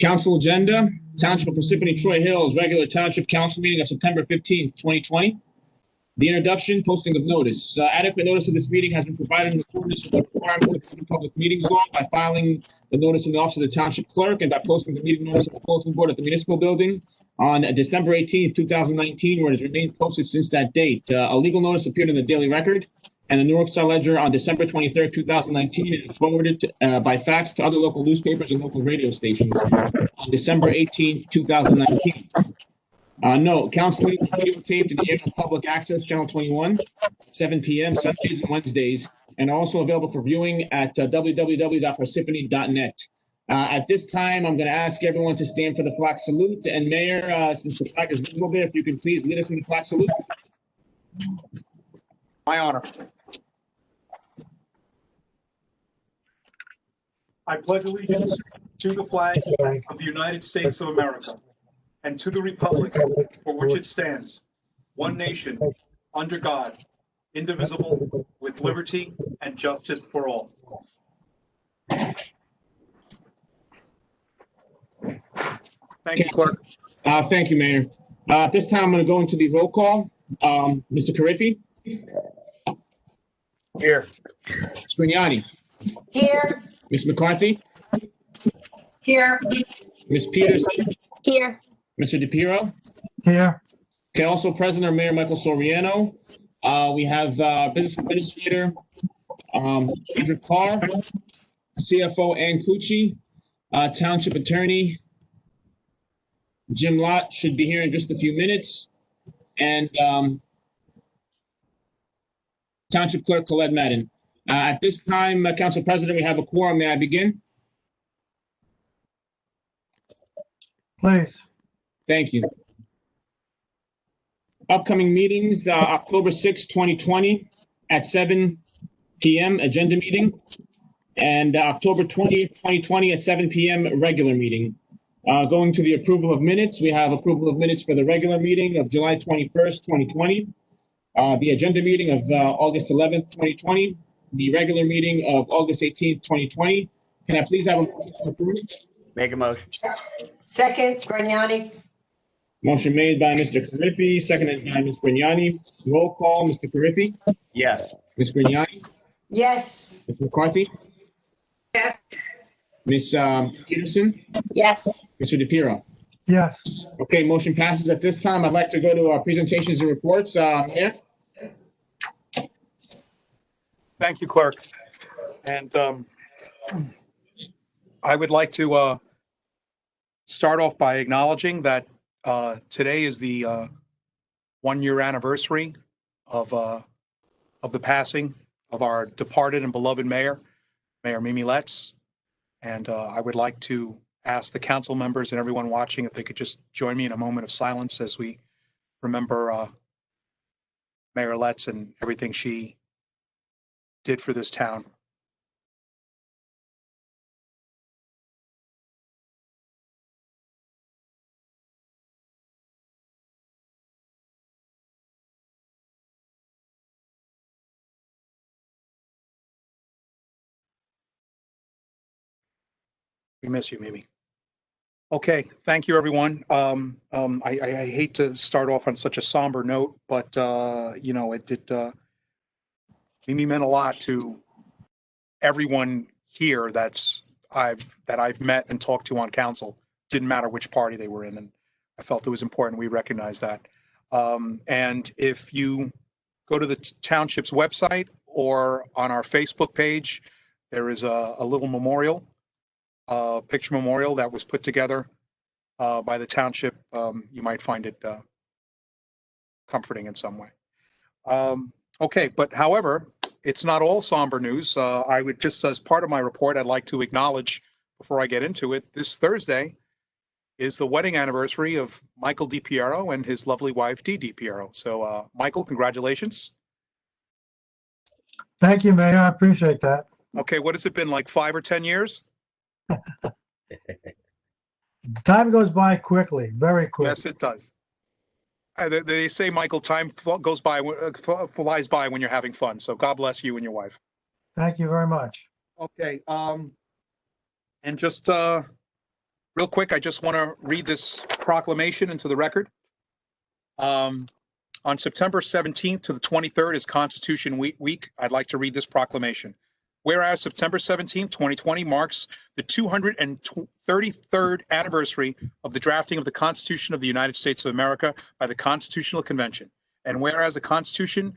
Council agenda, Township of Parsippany Troy Hills, regular Township Council meeting of September 15th, 2020. The introduction, posting of notice. Adequate notice of this meeting has been provided in accordance with the requirements of the Public Meetings Law by filing the notice in the office of the Township Clerk and by posting the meeting notice of the bulletin board at the Municipal Building on December 18th, 2019, where it has remained posted since that date. A legal notice appeared in the Daily Record and the Newark Star Ledger on December 23rd, 2019, and forwarded by fax to other local newspapers and local radio stations on December 18th, 2019. No, council meeting videotaped in the air on public access, channel 21, 7 p.m. Sundays and Wednesdays, and also available for viewing at www.parsippany.net. At this time, I'm going to ask everyone to stand for the flag salute. And Mayor, since the flag is visible there, if you can please lead us in the flag salute. My honor. I pledge allegiance to the flag of the United States of America and to the republic for which it stands, one nation, under God, indivisible, with liberty and justice for all. Thank you, Clerk. Thank you, Mayor. At this time, I'm going to go into the roll call. Mr. Carriffy? Here. Ms. Grignani? Here. Ms. McCarthy? Here. Ms. Peterson? Here. Mr. DePiero? Here. Okay, also present are Mayor Michael Soriano. We have Business Administrator Andrew Carr, CFO Ann Cucci, Township Attorney Jim Lott should be here in just a few minutes, and Township Clerk Colette Madden. At this time, Council President, we have a quorum. May I begin? Please. Thank you. Upcoming meetings, October 6, 2020 at 7 p.m. agenda meeting, and October 20th, 2020 at 7 p.m. regular meeting. Going to the approval of minutes, we have approval of minutes for the regular meeting of July 21st, 2020, the agenda meeting of August 11th, 2020, the regular meeting of August 18th, 2020. Can I please have a motion to approve? Make a motion. Second, Grignani. Motion made by Mr. Carriffy, seconded by Ms. Grignani. Roll call, Mr. Carriffy? Yes. Ms. Grignani? Yes. Ms. McCarthy? Yes. Ms. Peterson? Yes. Mr. DePiero? Yes. Okay, motion passes. At this time, I'd like to go to our presentations and reports. Mayor? Thank you, Clerk. And I would like to start off by acknowledging that today is the 1-year anniversary of the passing of our departed and beloved Mayor Mimi Letts. And I would like to ask the council members and everyone watching if they could just join me in a moment of silence as we remember Mayor Letts and everything she did for this town. We miss you, Mimi. Okay, thank you, everyone. I hate to start off on such a somber note, but you know, Mimi meant a lot to everyone here that I've met and talked to on council. Didn't matter which party they were in, and I felt it was important we recognize that. And if you go to the township's website or on our Facebook page, there is a little memorial. Picture memorial that was put together by the township. You might find it comforting in some way. Okay, but however, it's not all somber news. I would just, as part of my report, I'd like to acknowledge, before I get into it, this Thursday is the wedding anniversary of Michael DiPiero and his lovely wife, Dee DiPiero. So, Michael, congratulations. Thank you, Mayor. I appreciate that. Okay, what has it been, like 5 or 10 years? Time goes by quickly, very quickly. Yes, it does. They say, Michael, time flies by when you're having fun. So God bless you and your wife. Thank you very much. Okay. And just Real quick, I just want to read this proclamation into the record. On September 17th to the 23rd is Constitution Week. I'd like to read this proclamation. Whereas September 17th, 2020 marks the 233rd anniversary of the drafting of the Constitution of the United States of America by the Constitutional Convention. And whereas the Constitution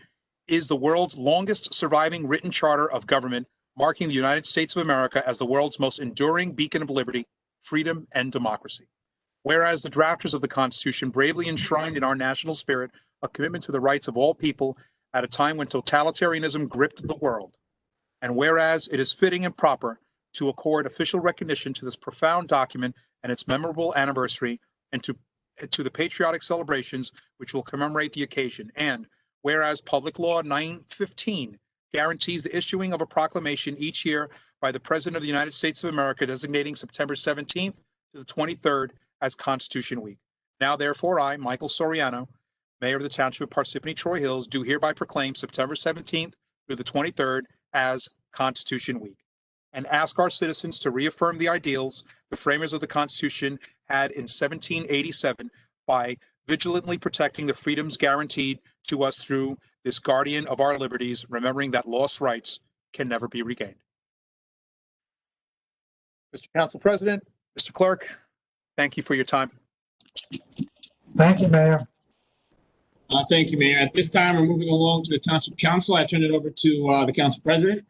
is the world's longest surviving written charter of government, marking the United States of America as the world's most enduring beacon of liberty, freedom, and democracy. Whereas the drafters of the Constitution bravely enshrined in our national spirit a commitment to the rights of all people at a time when totalitarianism gripped the world. And whereas it is fitting and proper to accord official recognition to this profound document and its memorable anniversary, and to the patriotic celebrations which will commemorate the occasion. And whereas Public Law 915 guarantees the issuing of a proclamation each year by the President of the United States of America designating September 17th to the 23rd as Constitution Week. Now, therefore, I, Michael Soriano, Mayor of the Township of Parsippany Troy Hills, do hereby proclaim September 17th through the 23rd as Constitution Week, and ask our citizens to reaffirm the ideals the framers of the Constitution had in 1787 by vigilantly protecting the freedoms guaranteed to us through this guardian of our liberties, remembering that lost rights can never be regained. Mr. Council President, Mr. Clerk, thank you for your time. Thank you, Mayor. Thank you, Mayor. At this time, we're moving along to the Township Council. I turn it over to the Council President.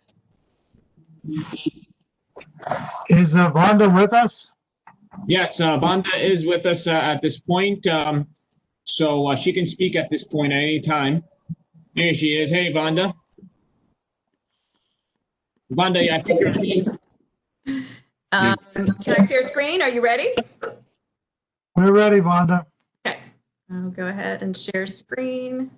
Is Vonda with us? Yes, Vonda is with us at this point, so she can speak at this point at any time. There she is. Hey, Vonda. Vonda, I think you're on mute. Can I share screen? Are you ready? We're ready, Vonda. Okay, I'll go ahead and share screen.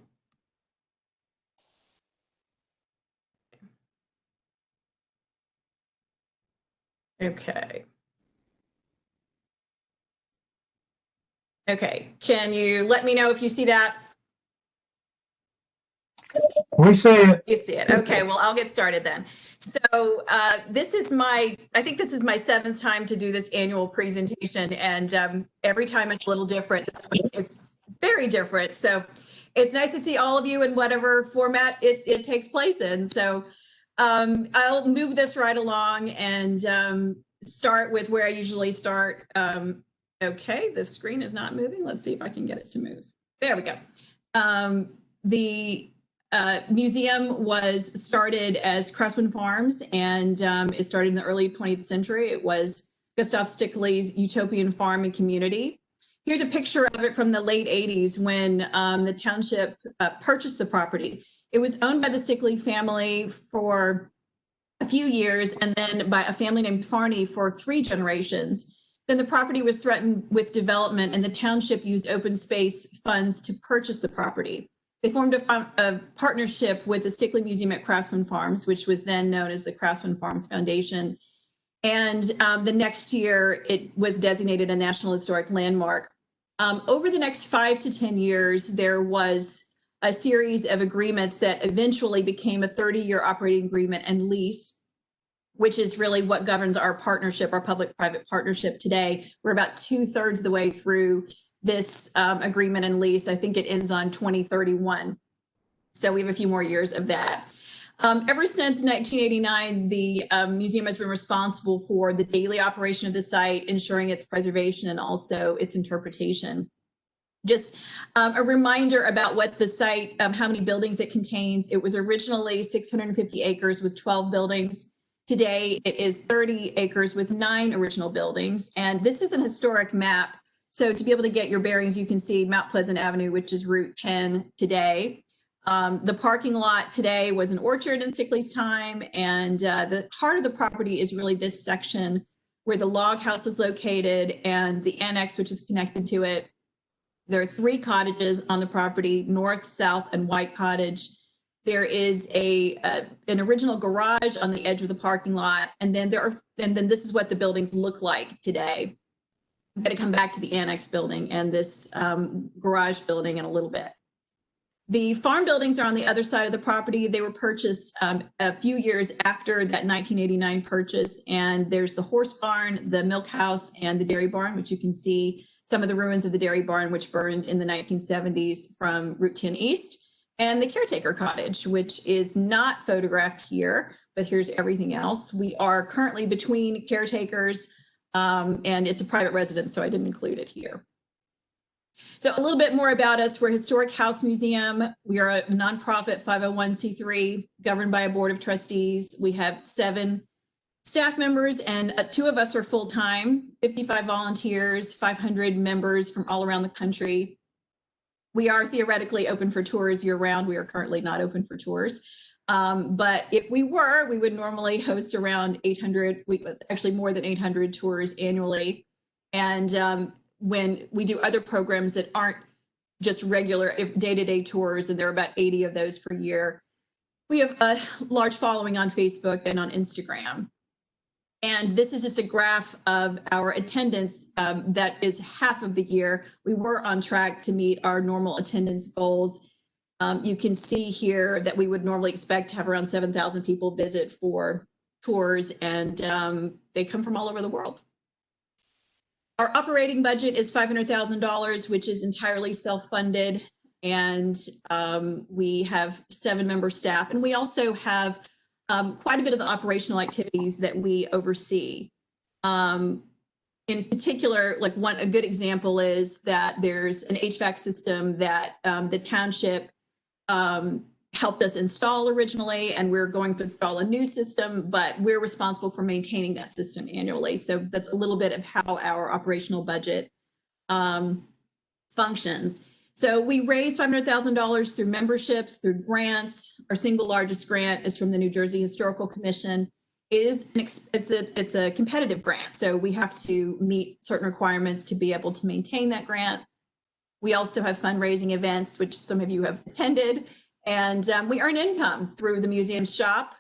Okay. Okay, can you let me know if you see that? We see it. You see it. Okay, well, I'll get started then. So this is I think this is my 7th time to do this annual presentation, and every time it's a little different. It's very different. So it's nice to see all of you in whatever format it takes place in. So I'll move this right along and start with where I usually start. Okay, the screen is not moving. Let's see if I can get it to move. There we go. The museum was started as Craftsman Farms, and it started in the early 20th century. It was Gustav Stickley's utopian farm and community. Here's a picture of it from the late 80s when the township purchased the property. It was owned by the Stickley family for a few years, and then by a family named Farney for 3 generations. Then the property was threatened with development, and the township used open space funds to purchase the property. They formed a partnership with the Stickley Museum at Craftsman Farms, which was then known as the Craftsman Farms Foundation. And the next year, it was designated a National Historic Landmark. Over the next 5 to 10 years, there was a series of agreements that eventually became a 30-year operating agreement and lease, which is really what governs our partnership, our public-private partnership today. We're about 2/3 the way through this agreement and lease. I think it ends on 2031. So we have a few more years of that. Ever since 1989, the museum has been responsible for the daily operation of the site, ensuring its preservation and also its interpretation. Just a reminder about what the site, how many buildings it contains. It was originally 650 acres with 12 buildings. Today, it is 30 acres with 9 original buildings. And this is an historic map. So to be able to get your bearings, you can see Mount Pleasant Avenue, which is Route 10 today. The parking lot today was an orchard in Stickley's time. And the heart of the property is really this section where the log house is located and the annex, which is connected to it. There are 3 cottages on the property, North, South, and White Cottage. There is an original garage on the edge of the parking lot. And then this is what the buildings look like today. I'm going to come back to the annex building and this garage building in a little bit. The farm buildings are on the other side of the property. They were purchased a few years after that 1989 purchase. And there's the horse barn, the milk house, and the dairy barn, which you can see some of the ruins of the dairy barn, which burned in the 1970s from Route 10 East, and the caretaker cottage, which is not photographed here, but here's everything else. We are currently between caretakers, and it's a private residence, so I didn't include it here. So a little bit more about us. We're a historic house museum. We are a nonprofit 501c3 governed by a board of trustees. We have 7 staff members, and 2 of us are full-time, 55 volunteers, 500 members from all around the country. We are theoretically open for tours year-round. We are currently not open for tours. But if we were, we would normally host around 800, actually more than 800 tours annually. And when we do other programs that aren't just regular day-to-day tours, and there are about 80 of those per year, we have a large following on Facebook and on Instagram. And this is just a graph of our attendance that is half of the year. We were on track to meet our normal attendance goals. You can see here that we would normally expect to have around 7,000 people visit for tours, and they come from all over the world. Our operating budget is $500,000, which is entirely self-funded, and we have 7-member staff, and we also have quite a bit of the operational activities that we oversee. In particular, like a good example is that there's an HVAC system that the township helped us install originally, and we're going to install a new system, but we're responsible for maintaining that system annually. So that's a little bit of how our operational budget functions. So we raised $500,000 through memberships, through grants. Our single largest grant is from the New Jersey Historical Commission. It's a competitive grant, so we have to meet certain requirements to be able to maintain that grant. We also have fundraising events, which some of you have attended, and we earn income through the museum shop,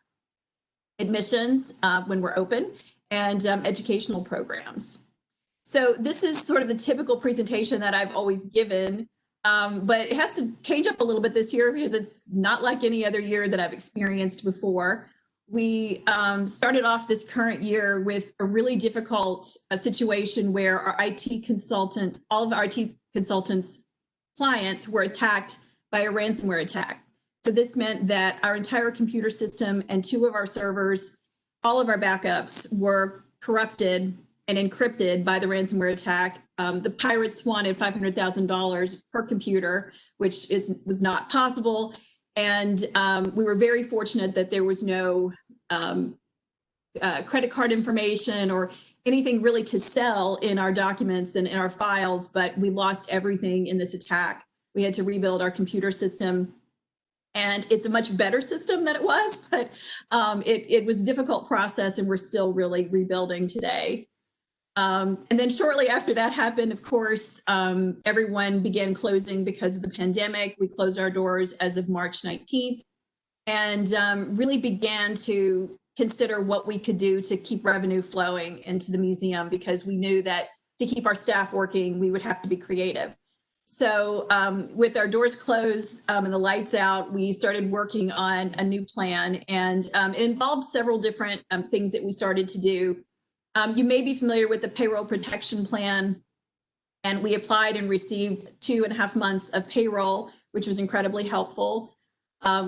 admissions when we're open, and educational programs. So this is sort of the typical presentation that I've always given, but it has to change up a little bit this year because it's not like any other year that I've experienced before. We started off this current year with a really difficult situation where our IT consultants, all of our IT consultants' clients were attacked by a ransomware attack. So this meant that our entire computer system and 2 of our servers, all of our backups were corrupted and encrypted by the ransomware attack. The pirates wanted $500,000 per computer, which was not possible. And we were very fortunate that there was no credit card information or anything really to sell in our documents and in our files, but we lost everything in this attack. We had to rebuild our computer system, and it's a much better system than it was, but it was a difficult process, and we're still really rebuilding today. And then shortly after that happened, of course, everyone began closing because of the pandemic. We closed our doors as of March 19th and really began to consider what we could do to keep revenue flowing into the museum, because we knew that to keep our staff working, we would have to be creative. So with our doors closed and the lights out, we started working on a new plan, and it involved several different things that we started to do. You may be familiar with the payroll protection plan, and we applied and received 2.5 months of payroll, which was incredibly helpful.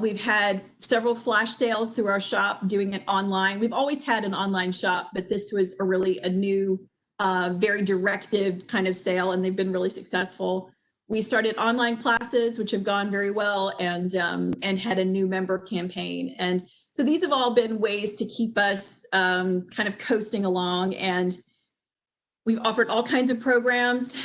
We've had several flash sales through our shop, doing it online. We've always had an online shop, but this was a new, very directed kind of sale, and they've been really successful. We started online classes, which have gone very well, and had a new member campaign. And so these have all been ways to keep us kind of coasting along. And we've offered all kinds of programs.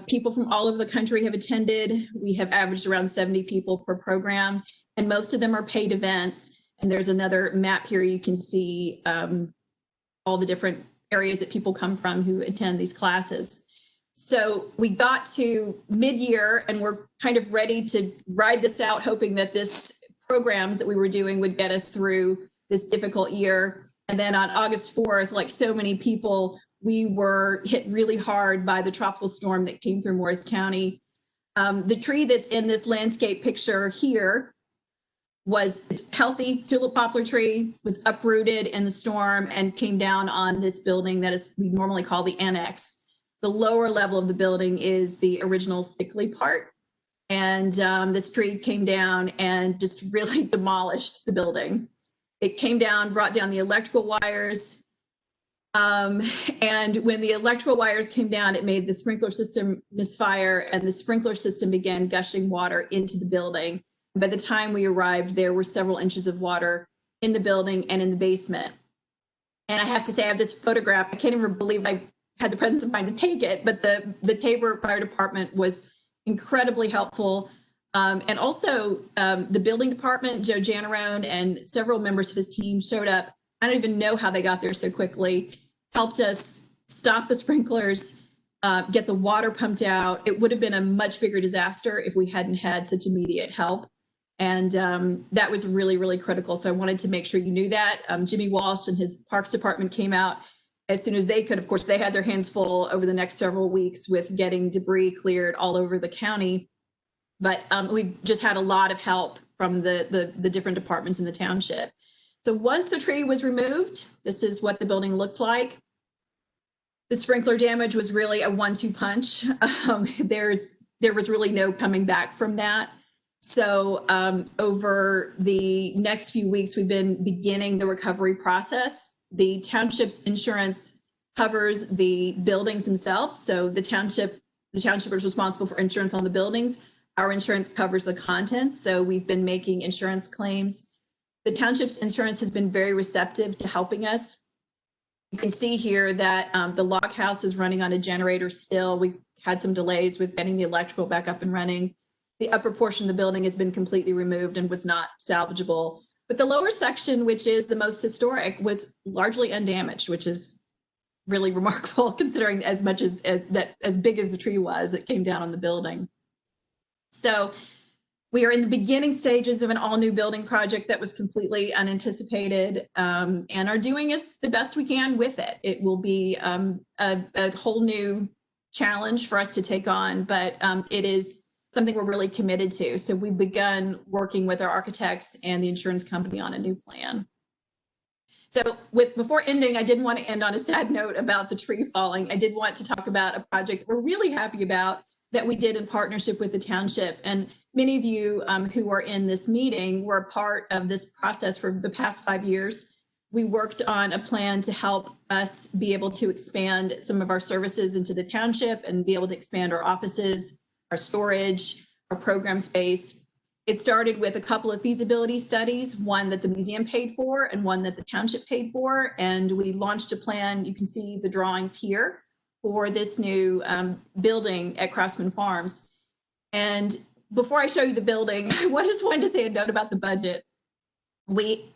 People from all over the country have attended. We have averaged around 70 people per program, and most of them are paid events. And there's another map here. You can see all the different areas that people come from who attend these classes. So we got to mid-year, and we're kind of ready to ride this out, hoping that this programs that we were doing would get us through this difficult year. And then on August 4th, like so many people, we were hit really hard by the tropical storm that came through Morris County. The tree that's in this landscape picture here was a healthy tulip poplar tree, was uprooted in the storm and came down on this building that is we normally call the annex. The lower level of the building is the original Stickley part. And this tree came down and just really demolished the building. It came down, brought down the electrical wires. And when the electrical wires came down, it made the sprinkler system misfire, and the sprinkler system began gushing water into the building. By the time we arrived, there were several inches of water in the building and in the basement. And I have to say, I have this photograph. I can't even believe I had the presence of mind to take it, but the Tabor Fire Department was incredibly helpful. And also the building department, Joe Janarone, and several members of his team showed up. I don't even know how they got there so quickly, helped us stop the sprinklers, get the water pumped out. It would have been a much bigger disaster if we hadn't had such immediate help. And that was really, really critical. So I wanted to make sure you knew that. Jimmy Walsh and his Parks Department came out as soon as they could. Of course, they had their hands full over the next several weeks with getting debris cleared all over the county. But we just had a lot of help from the different departments in the township. So once the tree was removed, this is what the building looked like. The sprinkler damage was really a 1-2 punch. There was really no coming back from that. So over the next few weeks, we've been beginning the recovery process. The township's insurance covers the buildings themselves. So the township is responsible for insurance on the buildings. Our insurance covers the contents. So we've been making insurance claims. The township's insurance has been very receptive to helping us. You can see here that the log house is running on a generator still. We had some delays with getting the electrical back up and running. The upper portion of the building has been completely removed and was not salvageable. But the lower section, which is the most historic, was largely undamaged, which is really remarkable considering as big as the tree was that came down on the building. So we are in the beginning stages of an all new building project that was completely unanticipated, and are doing the best we can with it. It will be a whole new challenge for us to take on, but it is something we're really committed to. So we've begun working with our architects and the insurance company on a new plan. So before ending, I didn't want to end on a sad note about the tree falling. I did want to talk about a project we're really happy about that we did in partnership with the township. And many of you who are in this meeting were a part of this process for the past 5 years. We worked on a plan to help us be able to expand some of our services into the township and be able to expand our offices, our storage, our program space. It started with a couple of feasibility studies, one that the museum paid for and one that the township paid for. And we launched a plan. You can see the drawings here for this new building at Craftsman Farms. And before I show you the building, I just wanted to say a note about the budget.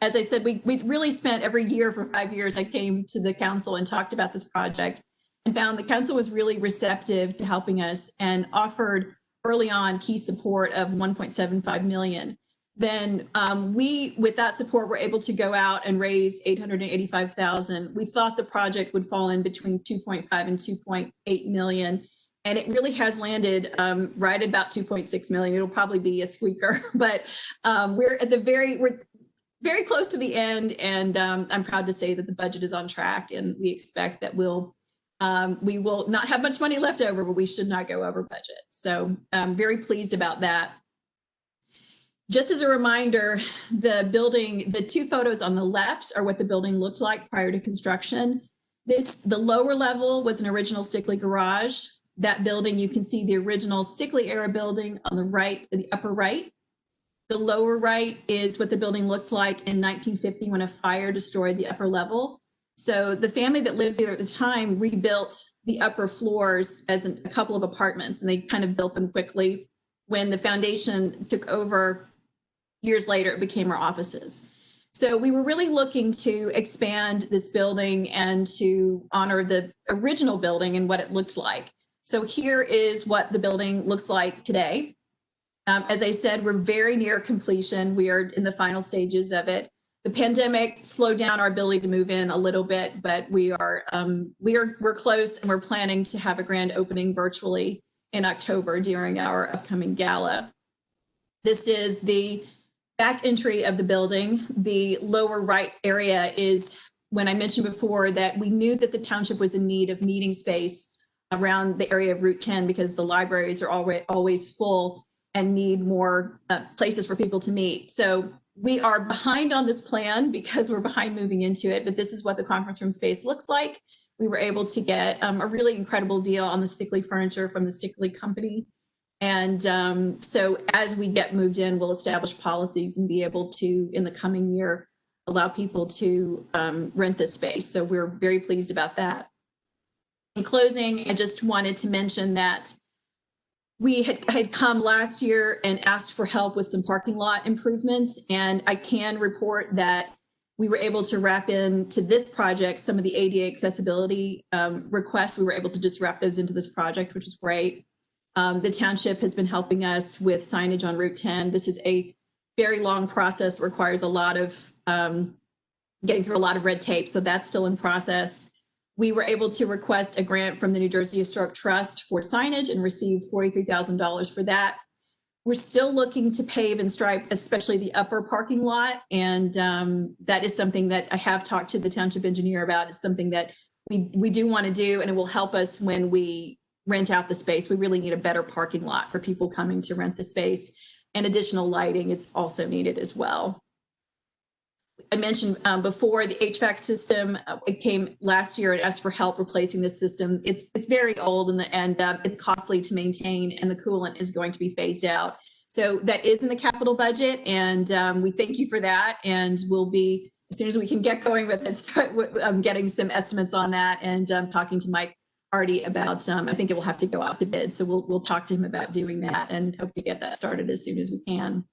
As I said, we really spent every year for 5 years. I came to the council and talked about this project and found the council was really receptive to helping us and offered early on key support of $1.75 million. Then with that support, were able to go out and raise $885,000. We thought the project would fall in between 2.5 and 2.8 million. And it really has landed right at about 2.6 million. It'll probably be a squeaker, but we're very close to the end. And I'm proud to say that the budget is on track, and we expect that we will not have much money left over, but we should not go over budget. So I'm very pleased about that. Just as a reminder, the two photos on the left are what the building looked like prior to construction. The lower level was an original Stickley garage. That building, you can see the original Stickley era building on the right, the upper right. The lower right is what the building looked like in 1950 when a fire destroyed the upper level. So the family that lived there at the time rebuilt the upper floors as a couple of apartments, and they kind of built them quickly. When the foundation took over years later, it became our offices. So we were really looking to expand this building and to honor the original building and what it looked like. So here is what the building looks like today. As I said, we're very near completion. We are in the final stages of it. The pandemic slowed down our ability to move in a little bit, but we're close, and we're planning to have a grand opening virtually in October during our upcoming gala. This is the back entry of the building. The lower right area is when I mentioned before that we knew that the township was in need of meeting space around the area of Route 10 because the libraries are always full and need more places for people to meet. So we are behind on this plan because we're behind moving into it, but this is what the conference room space looks like. We were able to get a really incredible deal on the Stickley furniture from the Stickley company. And so as we get moved in, we'll establish policies and be able to, in the coming year, allow people to rent this space. So we're very pleased about that. In closing, I just wanted to mention that we had come last year and asked for help with some parking lot improvements. And I can report that we were able to wrap into this project some of the ADA accessibility requests. We were able to just wrap those into this project, which is great. The township has been helping us with signage on Route 10. This is a very long process, requires a lot of getting through a lot of red tape. So that's still in process. We were able to request a grant from the New Jersey Historic Trust for signage and received $43,000 for that. We're still looking to pave and stripe, especially the upper parking lot. And that is something that I have talked to the township engineer about. It's something that we do want to do, and it will help us when we rent out the space. We really need a better parking lot for people coming to rent the space, and additional lighting is also needed as well. I mentioned before the HVAC system, it came last year and asked for help replacing this system. It's very old and it's costly to maintain, and the coolant is going to be phased out. So that is in the capital budget, and we thank you for that. And we'll be, as soon as we can get going with it, start getting some estimates on that, and talking to Mike Hardy about, I think it will have to go out to bid. So we'll talk to him about doing that and hope to get that started as soon as we can.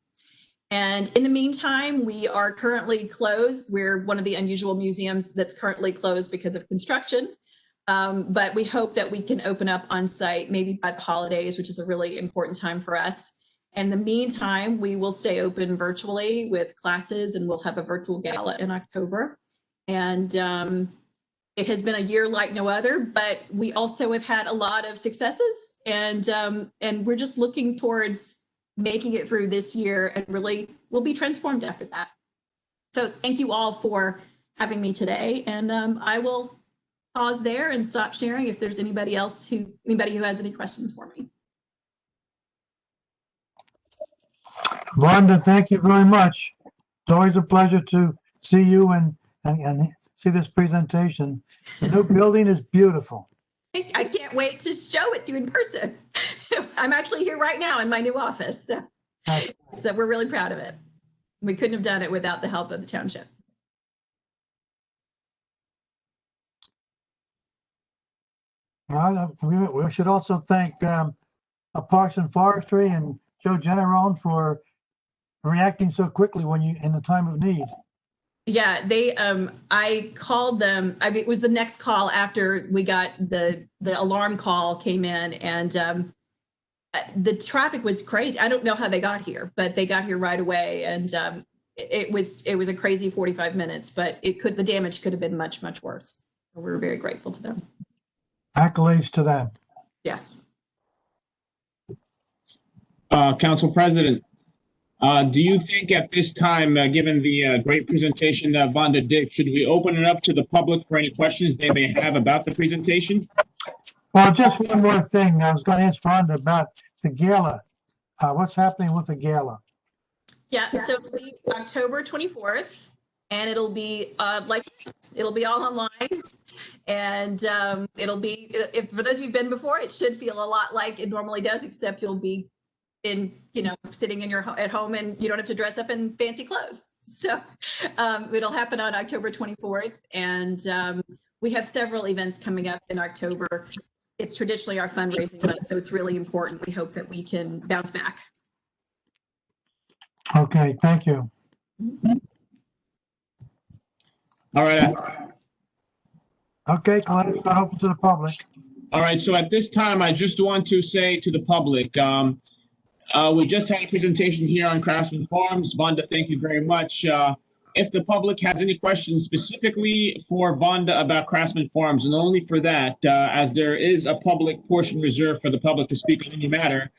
And in the meantime, we are currently closed. We're one of the unusual museums that's currently closed because of construction. But we hope that we can open up on site maybe by the holidays, which is a really important time for us. In the meantime, we will stay open virtually with classes, and we'll have a virtual gala in October. And it has been a year like no other, but we also have had a lot of successes, and we're just looking towards making it through this year, and really we'll be transformed after that. So thank you all for having me today, and I will pause there and stop sharing if there's anybody who has any questions for me. Wanda, thank you very much. It's always a pleasure to see you and see this presentation. The new building is beautiful. I can't wait to show it to you in person. I'm actually here right now in my new office. So we're really proud of it. We couldn't have done it without the help of the township. Well, we should also thank Parks and Forestry and Joe Generone for reacting so quickly when you in a time of need. Yeah, they I called them. I mean, it was the next call after we got the alarm call came in, and the traffic was crazy. I don't know how they got here, but they got here right away, and it was a crazy 45 minutes, but the damage could have been much worse. We're very grateful to them. Accolades to them. Yes. Council President, do you think at this time, given the great presentation that Vonda did, should we open it up to the public for any questions they may have about the presentation? Well, just one more thing. I was going to ask Vonda about the gala. What's happening with the gala? Yeah, so it'll be October 24th, and it'll be it'll be all online, and it'll be, for those of you who've been before, it should feel a lot like it normally does, except you'll be sitting in at home, and you don't have to dress up in fancy clothes. So it'll happen on October 24th, and we have several events coming up in October. It's traditionally our fundraising month, so it's really important. We hope that we can bounce back. Okay, thank you. All right. Okay, so let's start open to the public. All right. So at this time, I just want to say to the public, we just had a presentation here on Craftsman Farms. Vonda, thank you very much. if the public has any questions specifically for Vonda about Craftsman Farms, and only for that, as there is a public portion reserved for the public to speak on any matter,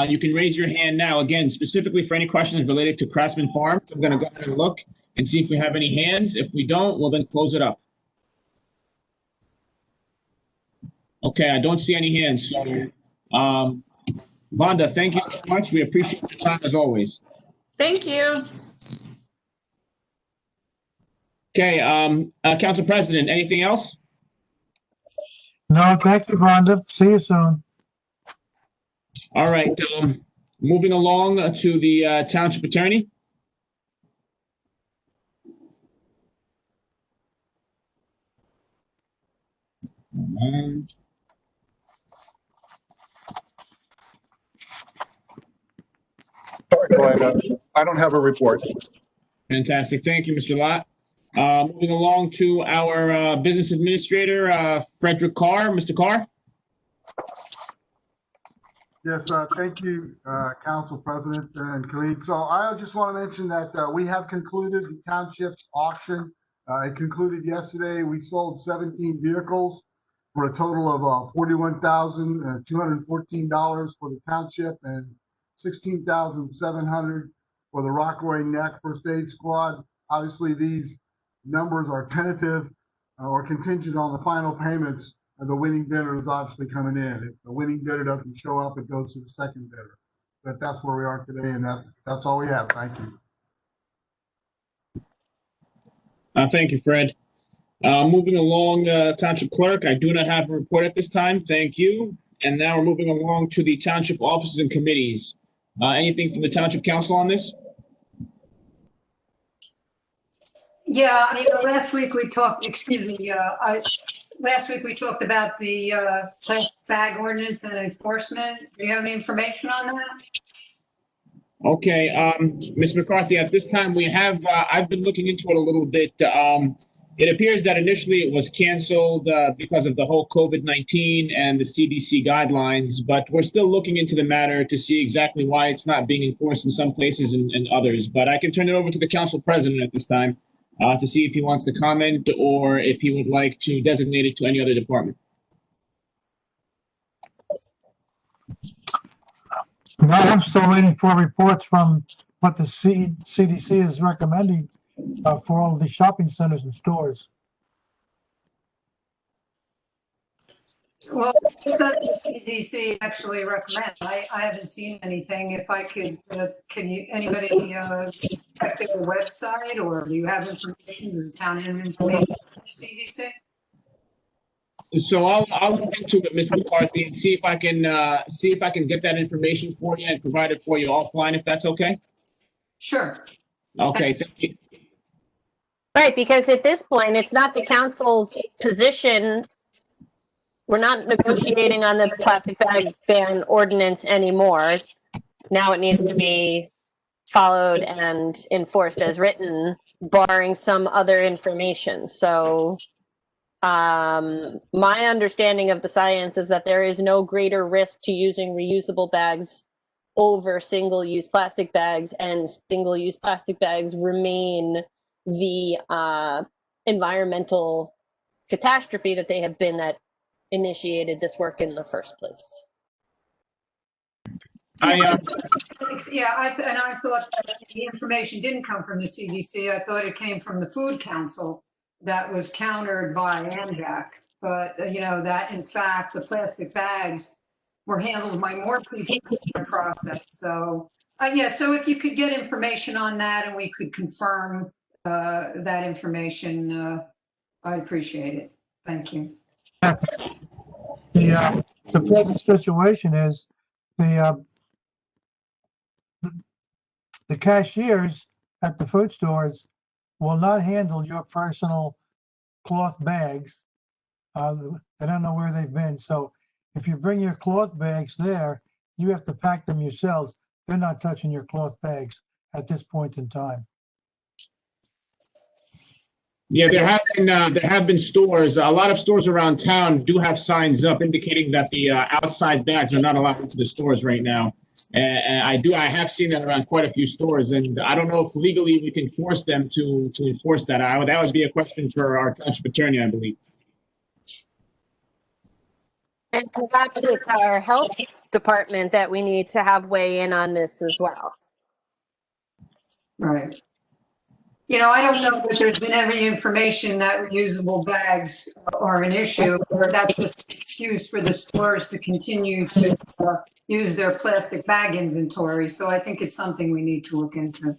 you can raise your hand now, again, specifically for any questions related to Craftsman Farms. I'm going to go ahead and look and see if we have any hands. If we don't, we'll then close it up. Okay, I don't see any hands. So, Vonda, thank you so much. We appreciate your time as always. Thank you. Okay, Council President, anything else? No, thank you, Rhonda. See you soon. All right, moving along to the Township Attorney. Sorry, Glenn, I don't have a report. Fantastic. Thank you, Mr. Lott. Moving along to our Business Administrator, Frederick Carr. Mr. Carr? Yes, thank you, Council President and colleagues. So I just want to mention that we have concluded the township's auction. It concluded yesterday. We sold 17 vehicles for a total of $41,214 for the township and $16,700 for the Rockaway Neck First Aid Squad. Obviously, these numbers are tentative or contingent on the final payments. And the winning bidder is obviously coming in. If the winning bidder doesn't show up, it goes to the second bidder. But that's where we are today, and that's all we have. Thank you. Thank you, Fred. Moving along, Township Clerk, I do not have a report at this time. Thank you. And now we're moving along to the Township offices and committees. Anything from the Township Council on this? Yeah, last week we talked, last week we talked about the plastic bag ordinance and enforcement. Do you have any information on that? Okay, Ms. McCarthy, at this time we have, I've been looking into it a little bit. It appears that initially it was canceled because of the whole COVID-19 and the CDC guidelines, but we're still looking into the matter to see exactly why it's not being enforced in some places and others. But I can turn it over to the Council President at this time to see if he wants to comment or if he would like to designate it to any other department. No, I'm still waiting for reports from what the CDC is recommending for all of the shopping centers and stores. Well, what does the CDC actually recommend? I haven't seen anything. If I could, anybody check their website, or do you have information? Does the town have information from the CDC? So I'll look into it, Ms. McCarthy, and see if I can get that information for you and provide it for you offline, if that's okay. Sure. Okay, thank you. Right, because at this point, it's not the council's position. We're not negotiating on the plastic bag ban ordinance anymore. Now it needs to be followed and enforced as written, barring some other information. So my understanding of the science is that there is no greater risk to using reusable bags over single-use plastic bags, and single-use plastic bags remain the environmental catastrophe that they have been that initiated this work in the first place. I thought the information didn't come from the CDC. I thought it came from the Food Council that was countered by ANJAC. But, that in fact, the plastic bags were handled by more people in the process. So, so if you could get information on that and we could confirm that information, I'd appreciate it. Thank you. The present situation is the cashiers at the food stores will not handle your personal cloth bags. They don't know where they've been. So if you bring your cloth bags there, you have to pack them yourselves. They're not touching your cloth bags at this point in time. Yeah, there have been stores. A lot of stores around town do have signs up indicating that the outside bags are not allowed into the stores right now. And I have seen that around quite a few stores, and I don't know if legally we can force them to enforce that. That would be a question for our township attorney, I believe. And perhaps it's our health department that we need to have weigh in on this as well. Right. You know, I don't know that there's been any information that reusable bags are an issue, or that's just an excuse for the stores to continue to use their plastic bag inventory. So I think it's something we need to look into.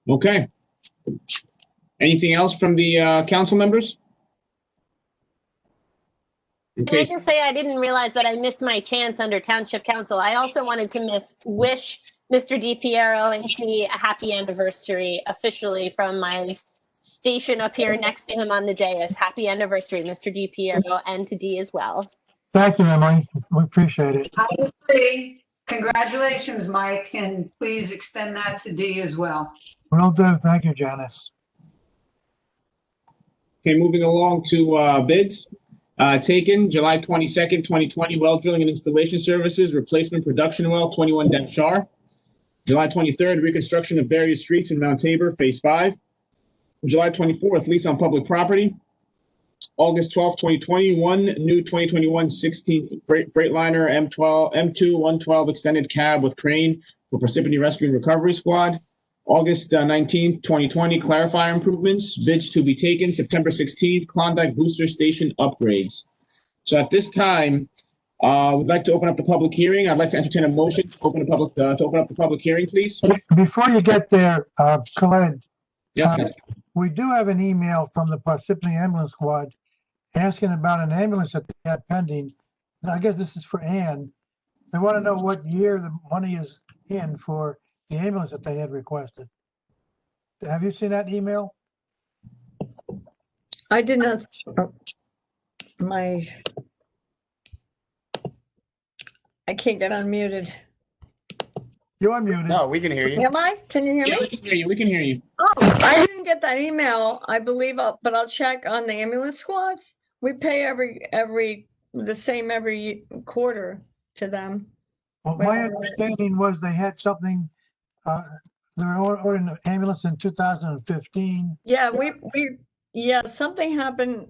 Okay. Anything else from the council members? Can I just say I didn't realize that I missed my chance under Township Council. I also wanted to wish Mr. DiPiero and Dee a happy anniversary officially from my station up here next to him on the dais. Happy anniversary, Mr. DiPiero, and to Dee as well. Thank you, Emily. We appreciate it. I agree. Congratulations, Mike, and please extend that to Dee as well. Will do. Thank you, Janice. Okay, moving along to bids. Taken July 22nd, 2020, well drilling and installation services, replacement production well 21-R. July 23rd, reconstruction of various streets in Mount Tabor, Phase 5. July 24th, lease on public property. August 12th, 2021, new 2021 16th Freightliner M2 112 extended cab with crane for Parsippany Rescue and Recovery Squad. August 19th, 2020, clarifier improvements, bids to be taken. September 16th, Klondike Booster Station upgrades. So at this time, we'd like to open up the public hearing. I'd like to entertain a motion to open up the public hearing, please. Before you get there, Khaled, Yes, we do have an email from the Parsippany Ambulance Squad asking about an ambulance that they had pending. I guess this is for Ann. They want to know what year the money is in for the ambulance that they had requested. Have you seen that email? I did not. I can't get unmuted. You're unmuted. No, we can hear you. Am I? Can you hear Yeah, me? we can hear you. We can hear you. Oh, I didn't get that email. I believe, but I'll check on the ambulance squads. We pay the same every quarter to them. Well, my understanding was they had something, they were ordering an ambulance in 2015. Yeah, something happened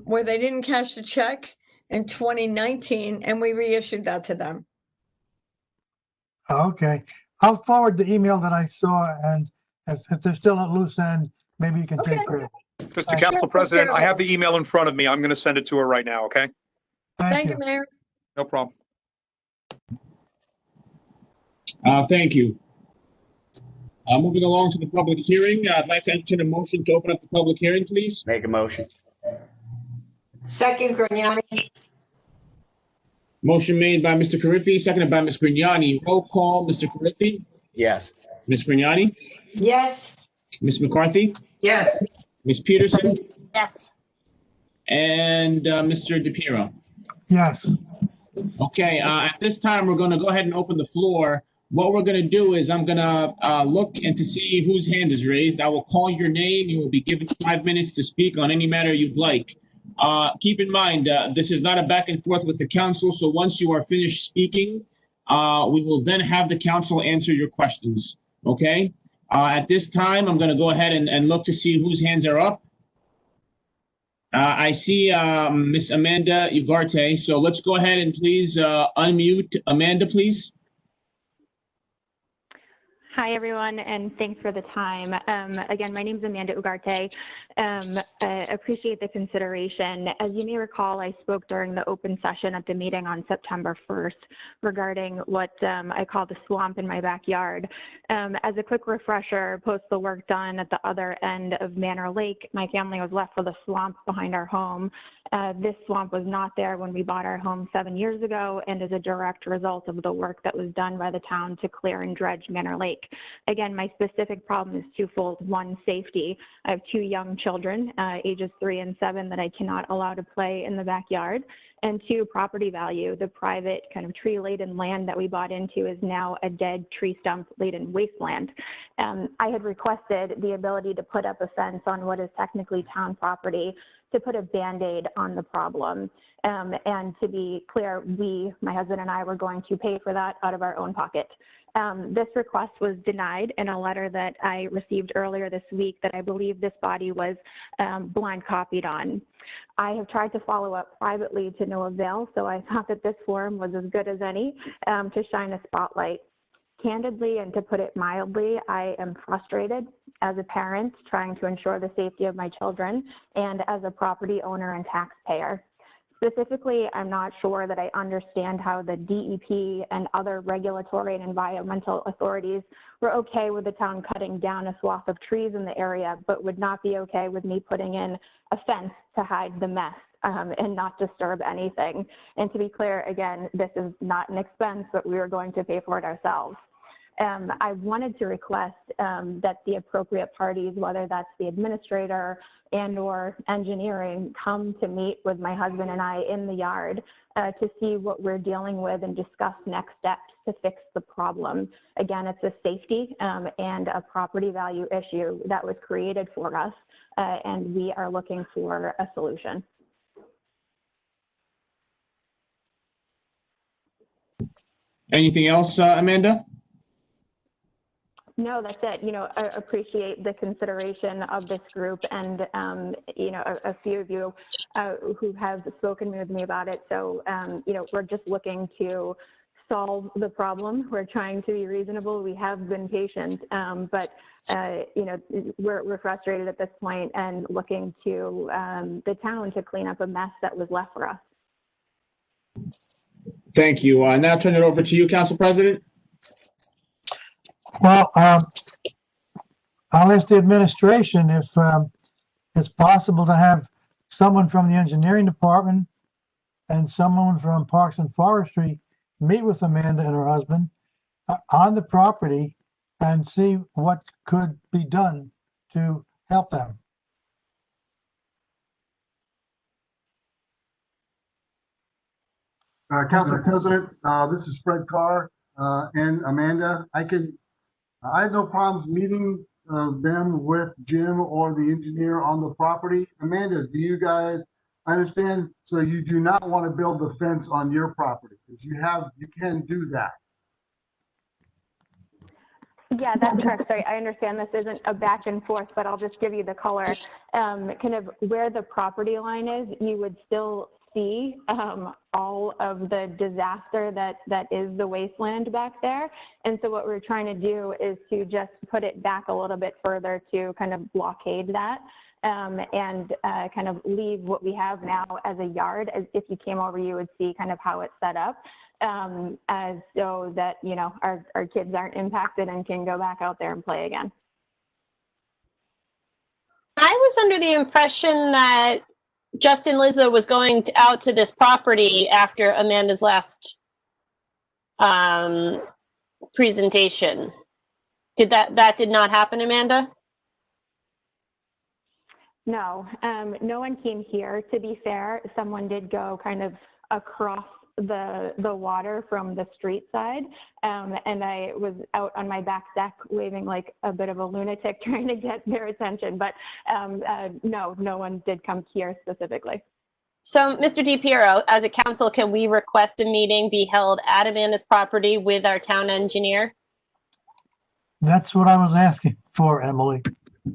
where they didn't cash the check in 2019, and we reissued that to them. Okay, I'll forward the email that I saw, and if they're still at loose end, maybe you can take care of it. Mr. Council President, I have the email in front of me. I'm going to send it to her right now, okay? Thank you, Mayor. No problem. Thank you. Moving along to the public hearing, I'd like to entertain a motion to open up the public hearing, please. Make a motion. Second, Grignani. Motion made by Mr. Carriffy, seconded by Ms. Grignani. Roll call, Mr. Carriffy, Yes. Ms. Grignani, Yes. Ms. McCarthy, Yes. Ms. Peterson, Yes. and Mr. DiPiero. Yes, Okay, at this time, we're going to go ahead and open the floor. What we're going to do is I'm going to look and to see whose hand is raised. I will call your name. You will be given 5 minutes to speak on any matter you'd like. Keep in mind, this is not a back and forth with the council, so once you are finished speaking, we will then have the council answer your questions, okay? At this time, I'm going to go ahead and look to see whose hands are up. I see Miss Amanda Ugarte, so let's go ahead and please unmute Amanda, please. Hi, everyone, and thanks for the time. Again, my name is Amanda Ugarte. I appreciate the consideration. As you may recall, I spoke during the open session at the meeting on September 1st regarding what I call the swamp in my backyard. As a quick refresher, post the work done at the other end of Manor Lake, my family was left with a swamp behind our home. This swamp was not there when we bought our home 7 years ago and is a direct result of the work that was done by the town to clear and dredge Manor Lake. Again, my specific problem is twofold. One, safety. I have 2 young children children, ages 3 and 7, that I cannot allow to play in the backyard. And 2, property value. The private kind of tree-laden land that we bought into is now a dead tree stump-laden wasteland. I had requested the ability to put up a fence on what is technically town property to put a Band-Aid on the problem. And to be clear, my husband and I, were going to pay for that out of our own pocket. This request was denied in a letter that I received earlier this week that I believe this body was blind copied on. I have tried to follow up privately to no avail, so I thought that this forum was as good as any to shine a spotlight. Candidly, and to put it mildly, I am frustrated as a parent trying to ensure the safety of my children and as a property owner and taxpayer. Specifically, I'm not sure that I understand how the DEP and other regulatory and environmental authorities were okay with the town cutting down a swath of trees in the area, but would not be okay with me putting in a fence to hide the mess and not disturb anything. And to be clear, again, this is not an expense, but we are going to pay for it ourselves. I wanted to request that the appropriate parties, whether that's the administrator and or engineering, come to meet with my husband and I in the yard to see what we're dealing with and discuss next steps to fix the problem. Again, it's a safety and a property value issue that was created for us, and we are looking for a solution. Anything else, Amanda? No, that's it. You know, I appreciate the consideration of this group and, you know, a few of you who have spoken with me about it. So, you know, we're just looking to solve the problem. We're trying to be reasonable. We have been patient, but, you know, we're frustrated at this point and looking to the town to clean up a mess that was left for us. Thank you. Now turn it over to you, Council President. Well, I'll ask the administration if it's possible to have someone from the engineering department and someone from Parks and Forestry meet with Amanda and her husband on the property and see what could be done to help them. Council President, this is Fred Carr and Amanda. I have no problems meeting them with Jim or the engineer on the property. Amanda, do you guys understand? So you do not want to build the fence on your property because you can do that. Yeah, that's correct. Sorry, I understand this isn't a back and forth, but I'll just give you the color. Kind of where the property line is, you would still see all of the disaster that is the wasteland back there. And so what we're trying to do is to just put it back a little bit further to kind of blockade that and kind of leave what we have now as a yard. As if you came over, you would see kind of how it's set up as so that, you know, our kids aren't impacted and can go back out there and play again. I was under the impression that Justin Lizzo was going out to this property after Amanda's last presentation. That did not happen, Amanda? No, no one came here. To be fair, someone did go kind of across the water from the street side, and I was out on my back deck waving like a bit of a lunatic trying to get their attention, but no one did come here specifically. So, Mr. DiPiero, as a council, can we request a meeting be held at Amanda's property with our town engineer? That's what I was asking for, Emily.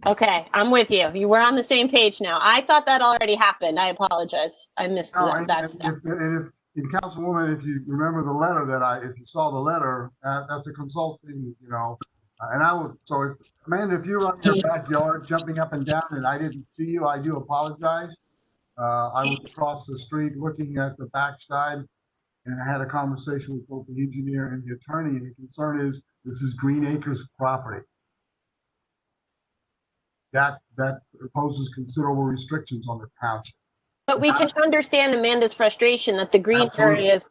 Okay, I'm with you. You were on the same page now. I thought that already happened. I apologize. I missed that step. And Councilwoman, if you remember the letter if you saw the letter, that's a consulting, you know, and I would, so Amanda, if you're on your backyard jumping up and down and I didn't see you, I do apologize. I was across the street looking at the backside and I had a conversation with both the engineer and the attorney, and the concern is this is Green Acres property. That poses considerable restrictions on the township. But we can understand Amanda's frustration that the green area's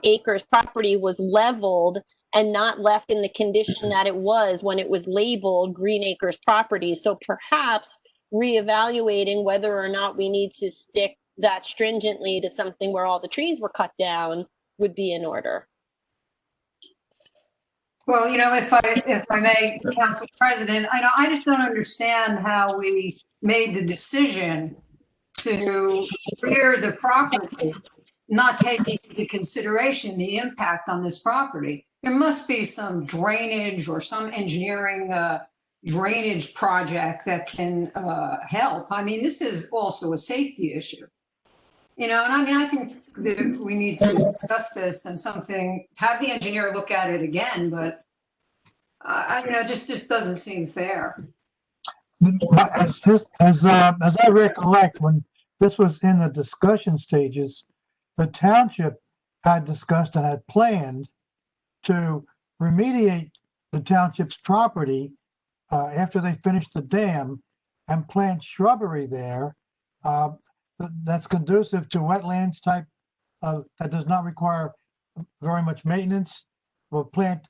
acres property was leveled and not left in the condition that it was when it was labeled Green Acres property. So perhaps reevaluating whether or not we need to stick that stringently to something where all the trees were cut down would be in order. Well, if I may, Council President, I just don't understand how we made the decision to clear the property, not taking into consideration the impact on this property. There must be some drainage or some engineering drainage project that can help. I mean, this is also a safety issue. And I think that we need to discuss this and have the engineer look at it again, but just doesn't seem fair. As I recollect, when this was in the discussion stages, the township had discussed and had planned to remediate the township's property after they finished the dam and plant shrubbery there that's conducive to wetlands type that does not require very much maintenance. We'll plant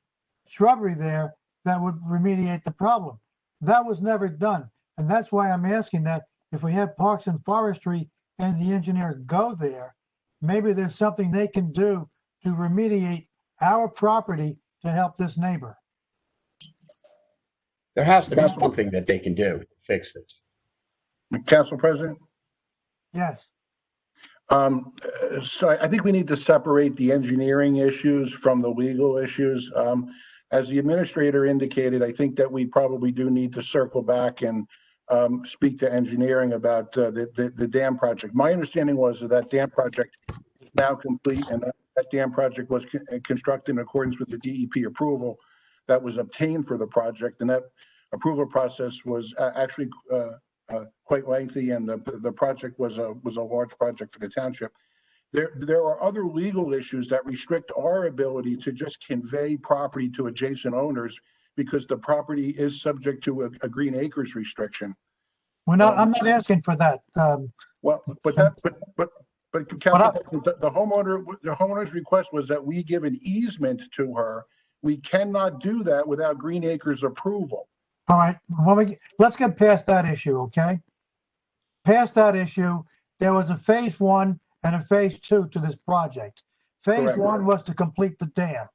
shrubbery there that would remediate the problem. That was never done. And that's why I'm asking that if we have Parks and Forestry and the engineer go there, maybe there's something they can do to remediate our property to help this neighbor. There has to be something that they can do to fix this. Council President? Yes. So I think we need to separate the engineering issues from the legal issues. As the administrator indicated, I think that we probably do need to circle back and speak to engineering about the dam project. My understanding was that dam project is now complete, and that dam project was constructed in accordance with the DEP approval that was obtained for the project, and that approval process was actually quite lengthy, and the project was a large project for the township. There are other legal issues that restrict our ability to just convey property to adjacent owners because the property is subject to a Green Acres restriction. I'm not asking for that. But Council, the homeowner's request was that we give an easement to her. We cannot do that without Green Acres approval. All right, let's get past that issue, okay? Past that issue, there was a phase 1 and a phase 2 to this project. Phase Correct. 1 was to complete the dam.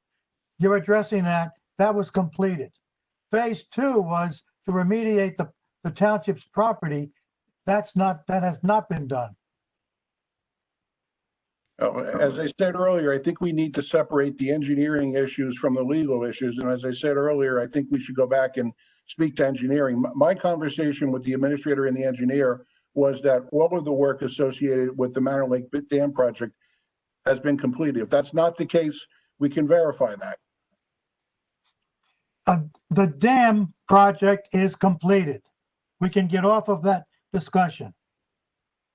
You're addressing that. That was completed. Phase 2 was to remediate the township's property. That has not been done. As I said earlier, I think we need to separate the engineering issues from the legal issues. And as I said earlier, I think we should go back and speak to engineering. My conversation with the administrator and the engineer was that all of the work associated with the Manor Lake Dam project has been completed. If that's not the case, we can verify that. The dam project is completed. We can get off of that discussion.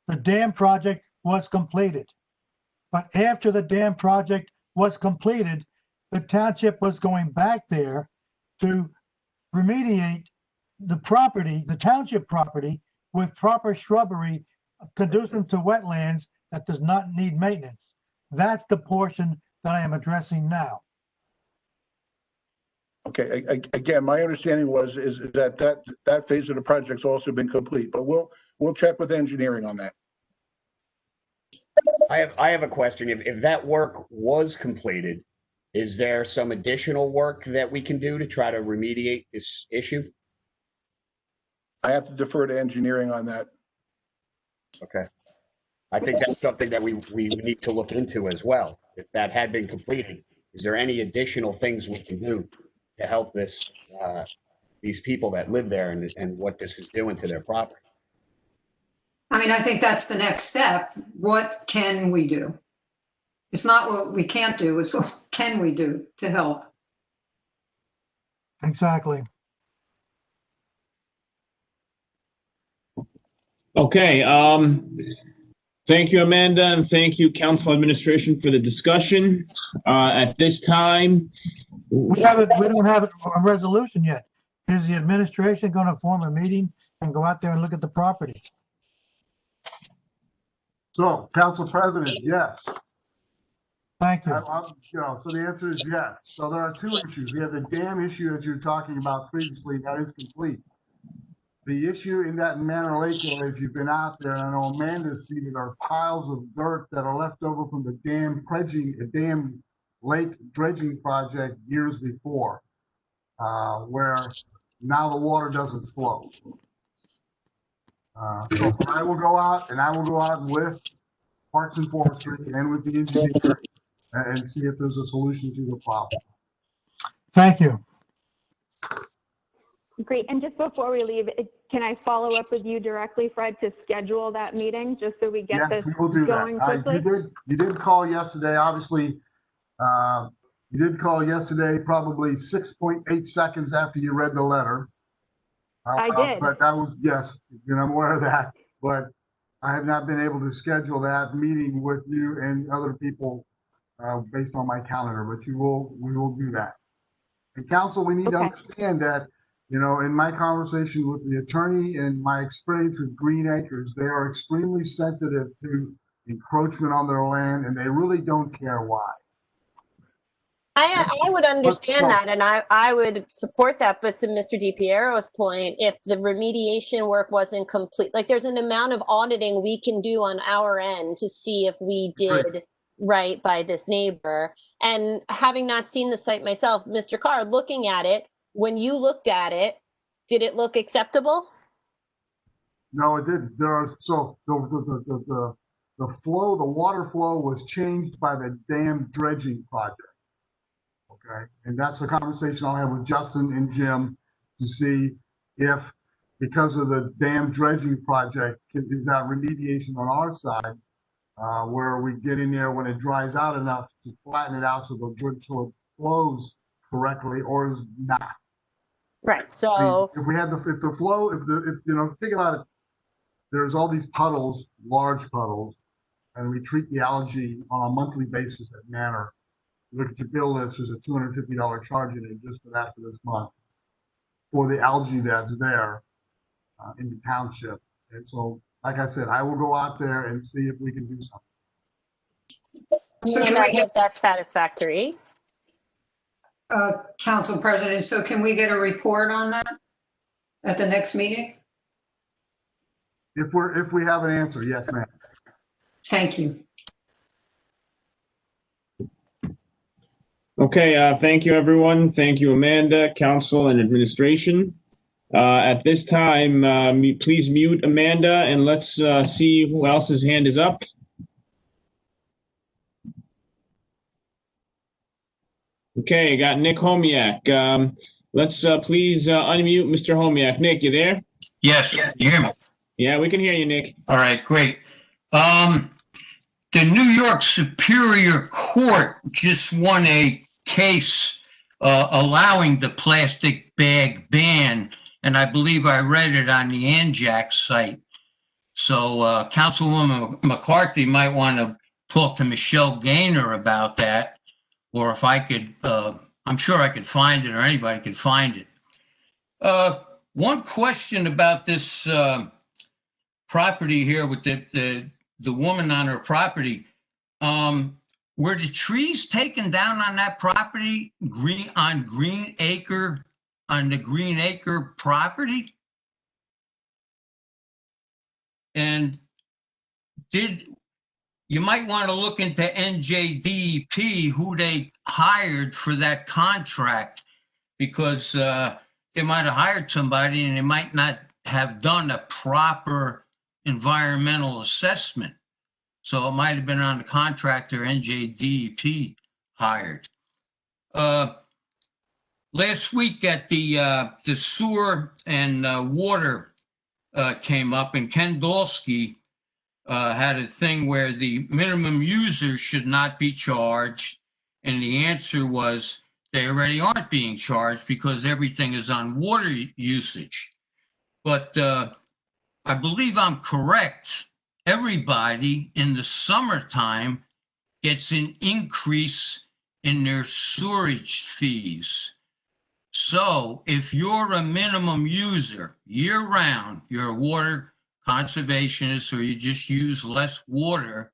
The dam project was completed. But after the dam project was completed, the township was going back there to remediate the property, the township property, with proper shrubbery conducive to wetlands that does not need maintenance. That's the portion that I am addressing now. Okay, again, my understanding is that phase of the project's also been complete, but we'll check with engineering on that. I have a question. If that work was completed, is there some additional work that we can do to try to remediate this issue? I have to defer to engineering on that. Okay. I think that's something that we need to look into as well. If that had been completed, is there any additional things we can do to help these people that live there and what this is doing to their property? I mean, I think that's the next step. What can we do? It's not what we can't do, it's what can we do to help? Exactly. Okay, thank you, Amanda, and thank you, Council Administration, for the discussion. At this time, We don't have a resolution yet. Is the administration going to form a meeting and go out there and look at the property? So, Council President, yes. Thank you. So the answer is yes. So there are two issues. We have the dam issue that you were talking about previously, that is complete. The issue in that Manor Lake area, if you've been out there, and I know Amanda's seen it, are piles of dirt that are left over from the dam lake dredging project years before, where now the water doesn't flow. So I will go out with Parks and Forestry and with the engineer and see if there's a solution to the problem. Thank you. Great. And just before we leave, can I follow up with you directly, Fred, to schedule that meeting just so we get Yes, this we will do going that. quickly? You did call yesterday, obviously. You did call yesterday, probably 6.8 seconds after you read the letter. I did. But that was, yes, I'm aware of that. But I have not been able to schedule that meeting with you and other people based on my calendar, but we will do that. And council, we need to understand that, in my conversation with the attorney and my experience with Green Acres, they are extremely sensitive to encroachment on their land, and they really don't care why. I would understand that, and I would support that. But to Mr. DiPiero's point, if the remediation work wasn't complete, like there's an amount of auditing we can do on our end to see if we did right by this neighbor. And having not seen the site myself, Mr. Carr, looking at it, when you looked at it, did it look acceptable? No, it didn't. So the water flow was changed by the dam dredging project. Okay, and that's the conversation I'll have with Justin and Jim to see if, because of the dam dredging project, is that remediation on our side, where we get in there when it dries out enough to flatten it out so it flows correctly, or is not. Right. So if think about it, there's all these puddles, large puddles, and we treat the algae on a monthly basis at Manor. Look at your bill list, there's a $250 charge in it just for that for this month for the algae that's there in the township. And so, like I said, I will go out there and see if we can do something. So can I get that satisfactory? Council President, so can we get a report on that at the next meeting? If we have an answer, yes, ma'am. Thank you. Okay, thank you, everyone. Thank you, Amanda, council, and administration. At this time, please mute Amanda, and let's see who else's hand is up. Okay, got Nick Homiak. Let's please unmute Mr. Homiak. Nick, you there? Yes, you hear me? Yeah, we can hear you, Nick. All right, great. The New York Superior Court just won a case allowing the plastic bag ban, and I believe I read it on the ANJAC site. So Councilwoman McCarthy might want to talk to Michelle Gaynor about that, or if I could, I'm sure I could find it, or anybody could find it. One question about this property here with the woman on her property. Were the trees taken down on that property, on the Green Acre property? And you might want to look into NJDEP, who they hired for that contract, because they might have hired somebody and they might not have done a proper environmental assessment. So it might have been on the contractor NJDEP hired. Last week at the sewer and water came up, and Ken Dolsky had a thing where the minimum users should not be charged. And the answer was they already aren't being charged because everything is on water usage. But I believe I'm correct. Everybody in the summertime gets an increase in their sewerage fees. So if you're a minimum user year round, you're a water conservationist, or you just use less water,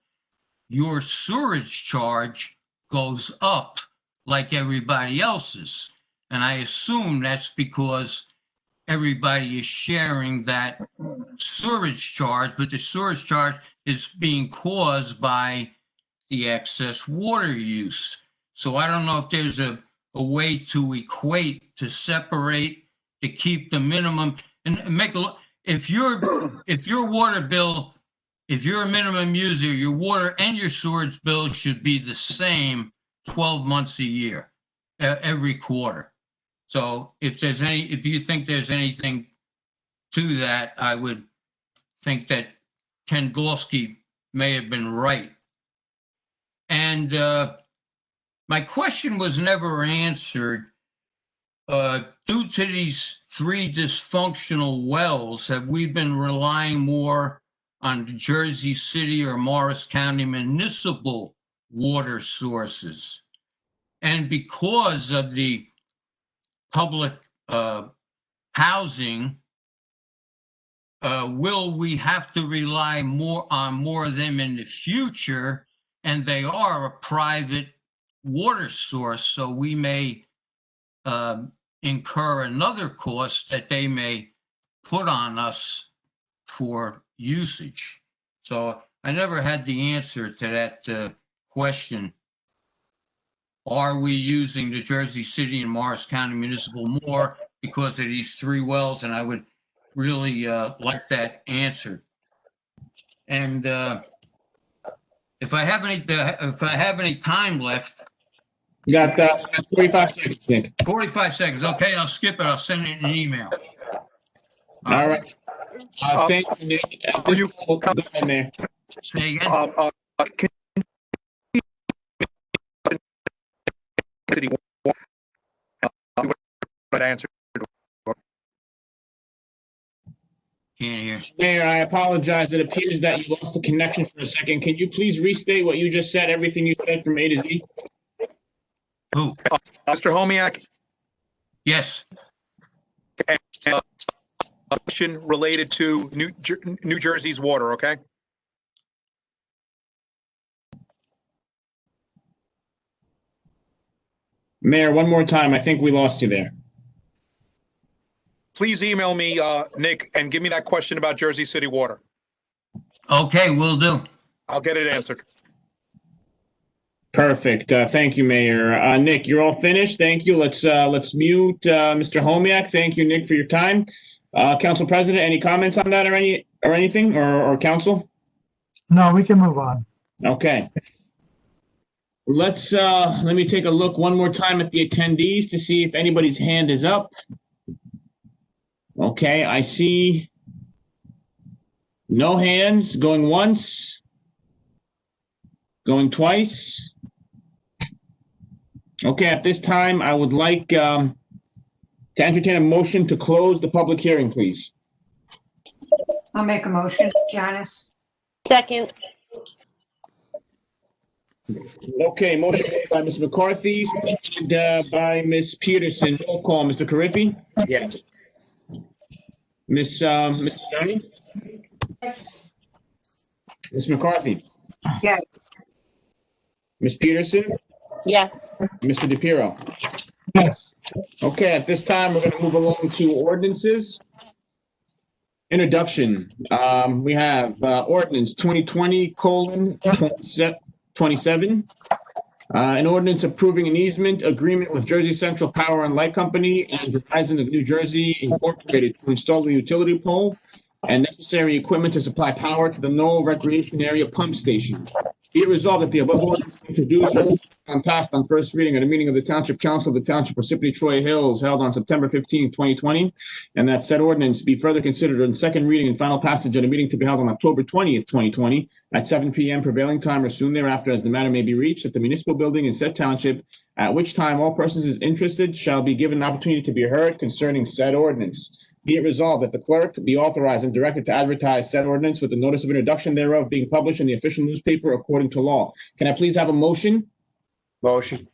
your sewerage charge goes up like everybody else's. And I assume that's because everybody is sharing that storage charge, but the storage charge is being caused by the excess water use. So I don't know if there's a way to equate, to separate, to keep the minimum and make a, if your water bill, if you're a minimum user, your water and your storage bill should be the same 12 months a year, every quarter. So if you think there's anything to that, I would think that Ken Golsky may have been right. And my question was never answered. Due to these 3 dysfunctional wells, have we been relying more on Jersey City or Morris County municipal water sources? And because of the public housing, will we have to rely more of them in the future? And they are a private water source, so we may incur another cost that they may put on us for usage. So I never had the answer to that question. Are we using the Jersey City and Morris County Municipal more because of these 3 wells? And I would really like that answered. And if I have any time left. You got 45 seconds, Nick. 45 seconds. Okay, I'll skip it. I'll send it in an email. All right. Thank you, Nick. Go ahead, Mayor. Say again. Answer. Can't hear. Mayor, I apologize. It appears that you lost the connection for a second. Can you please restate what you just said, everything you said from A to Z? Who? Mr. Homiak? Yes. A question related to New Jersey's water, okay? Mayor, one more time. I think we lost you there. Please email me, Nick, and give me that question about Jersey City water. Okay, will do. I'll get it answered. Perfect. Thank you, Mayor. Nick, you're all finished. Thank you. Let's mute Mr. Homiak. Thank you, Nick, for your time. Council President, any comments on that or anything or council? No, we can move on. Okay. Let me take a look one more time at the attendees to see if anybody's hand is up. Okay, I see no hands. Going once, going twice. Okay, at this time, I would like to entertain a motion to close the public hearing, please. I'll make a motion. Janice? Second. Okay, motion made by Ms. McCarthy, seconded by Ms. Peterson. Roll call, Mr. Carriffy? Yes. Ms. Johnny? Yes. Ms. McCarthy? Yes. Ms. Peterson? Yes. Mr. DePiero? Yes. Okay, at this time, we're going to move along to ordinances. Introduction. We have ordinance 2020:27. An ordinance approving an easement agreement with Jersey Central Power and Light Company and Verizon of New Jersey Incorporated to install a utility pole and necessary equipment to supply power to the Knoll Recreation Area Pump Station. Be it resolved that the above ordinance introduced and passed on first reading at a meeting of the Township Council of the Township Parsippany Troy Hills held on September 15, 2020, and that said ordinance be further considered on second reading and final passage at a meeting to be held on October 20th, 2020 at 7 p.m. prevailing time or soon thereafter as the matter may be reached at the municipal building in said township, at which time all persons interested shall be given an opportunity to be heard concerning said ordinance. Be it resolved that the clerk be authorized and directed to advertise said ordinance with the notice of introduction thereof being published in the official newspaper according to law. Can I please have a motion? Motion.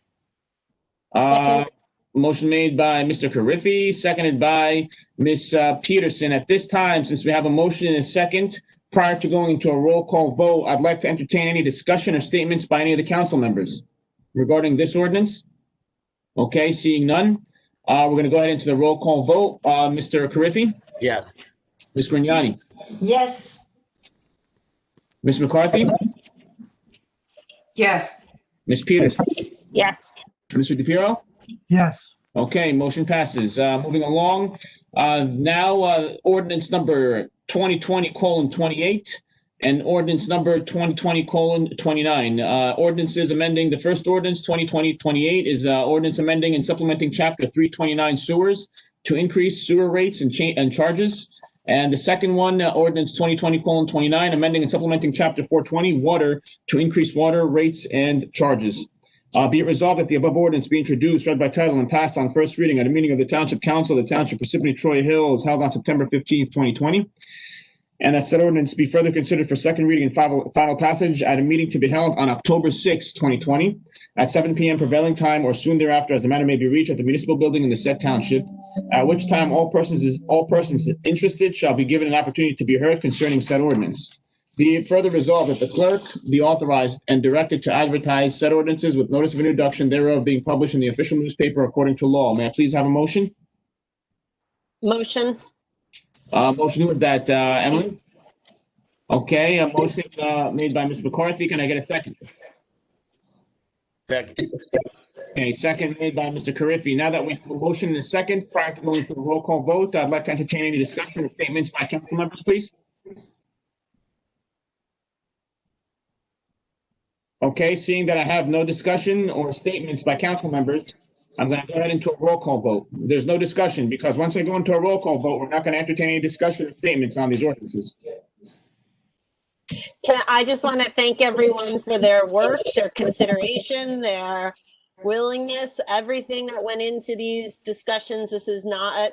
Motion made by Mr. Carriffy, seconded by Ms. Peterson. At this time, since we have a motion and a second, prior to going into a roll call vote, I'd like to entertain any discussion or statements by any of the council members regarding this ordinance. Okay, seeing none. We're going to go ahead into the roll call vote. Mr. Carriffy? Yes. Ms. Grignani? Yes. Ms. McCarthy? Yes. Ms. Peters? Yes. Mr. DePiero? yes, Okay, motion passes. Moving along, now ordinance number 2020:28 and ordinance number 2020:29. Ordinances amending the first ordinance 2020-28 is ordinance amending and supplementing chapter 329 sewers to increase sewer rates and charges. And the second one, ordinance 2020:29, amending and supplementing chapter 420 water to increase water rates and charges. Be it resolved that the above ordinance be introduced, read by title, and passed on first reading at a meeting of the Township Council of the Township Parsippany Troy Hills held on September 15th, 2020. And that said ordinance be further considered for second reading and final passage at a meeting to be held on October 6th, 2020 at 7 p.m. prevailing time or soon thereafter, as the matter may be reached at the municipal building in the said township, at which time all persons interested shall be given an opportunity to be heard concerning said ordinance. Be it further resolved that the clerk be authorized and directed to advertise said ordinances with notice of introduction thereof being published in the official newspaper according to law. May I please have a motion? Motion. Motion, who is that, Emily? Okay, a motion made by Ms. McCarthy. Can I get a second? Second. Okay, second made by Mr. Carriffy. Now that we have a motion and a second, prior to going to a roll call vote, I'd like to entertain any discussion or statements by council members, please. Okay, seeing that I have no discussion or statements by council members, I'm going to go ahead into a roll call vote. There's no discussion because once I go into a roll call vote, we're not going to entertain any discussion or statements on these ordinances. I just want to thank everyone for their work, their consideration, their willingness, everything that went into these discussions. This is not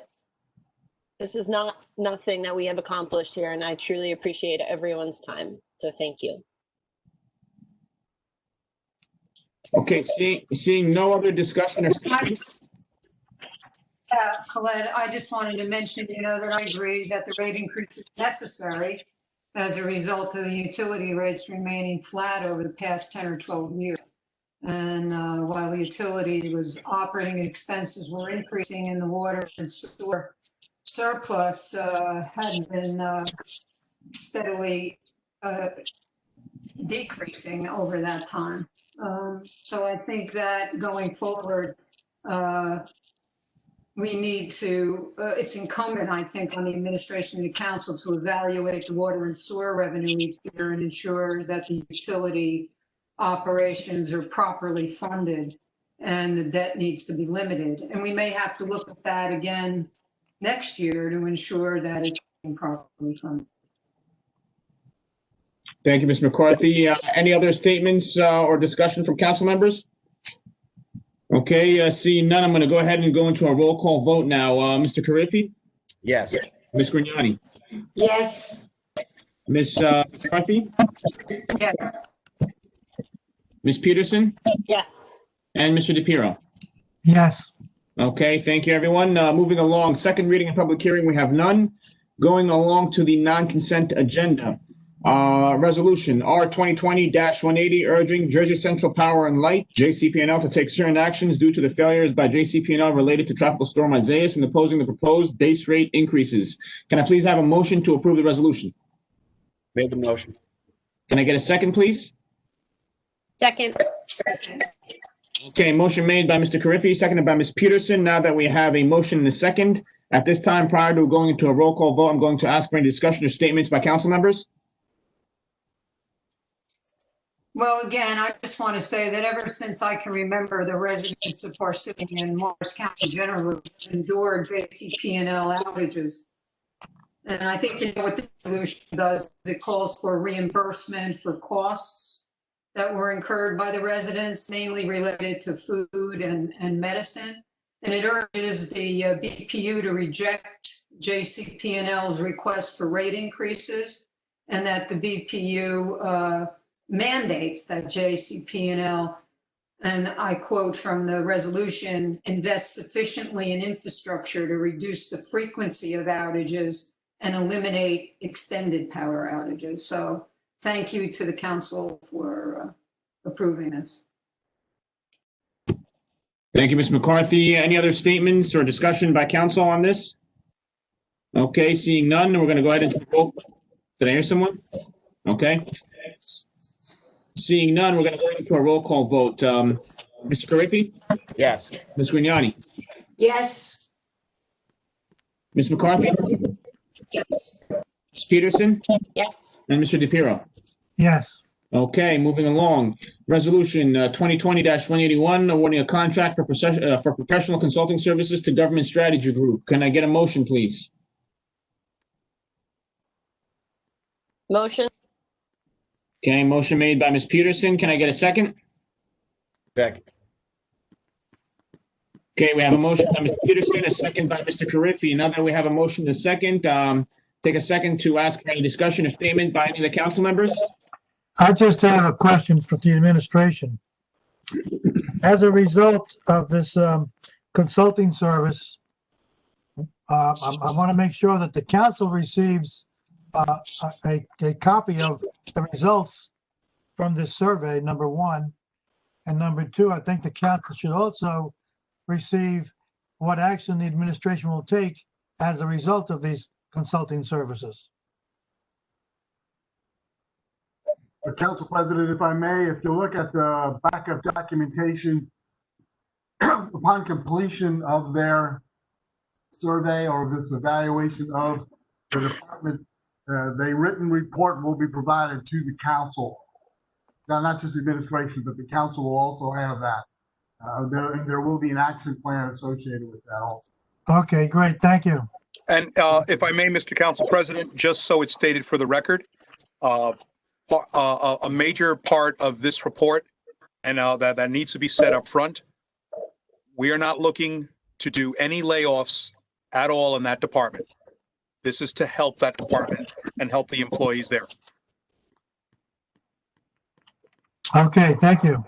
nothing that we have accomplished here, and I truly appreciate everyone's time. So thank you. Okay, seeing no other discussion or statements. Colette, I just wanted to mention, that I agree that the rate increase is necessary as a result of the utility rates remaining flat over the past 10 or 12 years. And while the utility operating expenses were increasing and the water and sewer surplus had been steadily decreasing over that time. So I think that going forward, we need to, it's incumbent, I think, on the administration and the council to evaluate the water and sewer revenue each year and ensure that the utility operations are properly funded and the debt needs to be limited. And we may have to look at that again next year to ensure that it's being properly funded. Thank you, Ms. McCarthy. Any other statements or discussion from council members? Okay, seeing none, I'm going to go ahead and go into a roll call vote now. Mr. Carriffy? Yes. Ms. Grignani? Yes. Ms. McCarthy? Yes. Ms. Peterson? Yes. And Mr. DePiero? yes, Okay, thank you, everyone. Moving along, second reading and public hearing, we have none. Going along to the non-consent agenda. Resolution R 2020-180 urging Jersey Central Power and Light, JCP&L, to take certain actions due to the failures by JCP&L related to Tropical Storm Isaias and opposing the proposed base rate increases. Can I please have a motion to approve the resolution? Made the motion. Can I get a second, please? Second. Okay, motion made by Mr. Carriffy, seconded by Ms. Peterson. Now that we have a motion and a second, at this time, prior to going into a roll call vote, I'm going to ask for any discussion or statements by council members. Well, again, I just want to say that ever since I can remember, the residents of Parsippany and Morris County generally endured JCP&L outages. And I think what the solution does is it calls for reimbursement for costs that were incurred by the residents, mainly related to food and medicine. And it urges the BPU to reject JCP&L's request for rate increases and that the BPU mandates that JCP&L, and I quote from the resolution, invest sufficiently in infrastructure to reduce the frequency of outages and eliminate extended power outages. So thank you to the council for approving this. Thank you, Ms. McCarthy. Any other statements or discussion by council on this? Okay, seeing none, we're going to go ahead into the vote. Did I hear someone? Okay. Seeing none, we're going to go into a roll call vote. Mr. Carriffy? Yes. Ms. Grignani? yes, Ms. McCarthy? Yes. Ms. Peterson? Yes. And Mr. DePiero? yes, Okay, moving along. Resolution 2020-181, awarding a contract for professional consulting services to Government Strategy Group. Can I get a motion, please? Motion. Okay, motion made by Ms. Peterson. Can I get a second? Second. Okay, we have a motion by Ms. Peterson, a second by Mr. Carriffy. Now that we have a motion and a second, take a second to ask for any discussion or statement by any of the council members. I just have a question for the administration. As a result of this consulting service, I want to make sure that the council receives a copy of the results from this survey, number one. And number two, I think the council should also receive what action the administration will take as a result of these consulting services. Council President, if I may, if you look at the backup documentation, upon completion of their survey or this evaluation of the department, the written report will be provided to the council. Now, not just the administration, but the council will also have that. There will be an action plan associated with that also. Okay, great. Thank you. And if I may, Mr. Council President, just so it's stated for the record, a major part of this report, and that needs to be set up front, we are not looking to do any layoffs at all in that department. This is to help that department and help the employees there. Okay, thank you.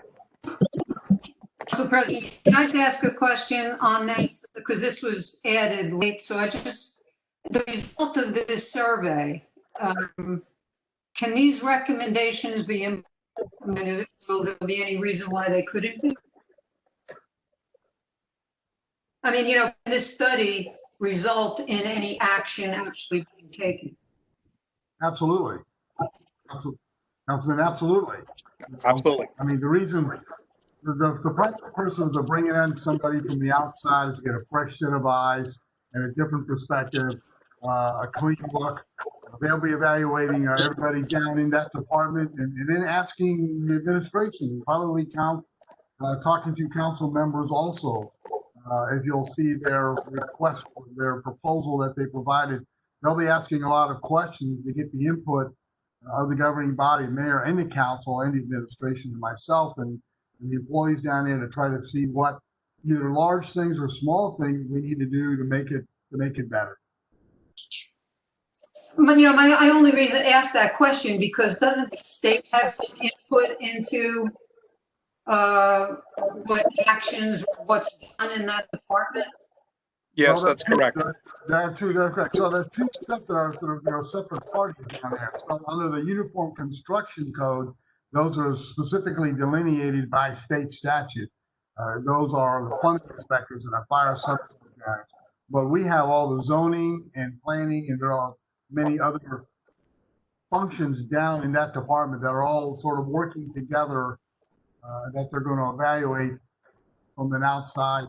So President, can I just ask a question on this? Because this was added late, so the result of this survey, can these recommendations be implemented? Will there be any reason why they couldn't be? I mean, can this study result in any action actually being taken? Absolutely. Councilman, absolutely. Absolutely. I mean, the reason, the practical person is bringing in somebody from the outside is to get a fresh set of eyes and a different perspective, a clean look. They'll be evaluating everybody down in that department and then asking the administration, probably talking to council members also. As you'll see their request for their proposal that they provided, they'll be asking a lot of questions to get the input of the governing body, mayor and the council and the administration and myself and the employees down there to try to see what either large things or small things we need to do to make it better. My only reason to ask that question, because doesn't the state have some input into what actions, what's done in that department? Yes, that's correct. That's correct. So there's two stuff that are separate parties down there. So under the Uniform Construction Code, those are specifically delineated by state statute. Those are the plumbing inspectors and the fire service guys. But we have all the zoning and planning, and there are many other functions down in that department that are all sort of working together, that they're going to evaluate from an outside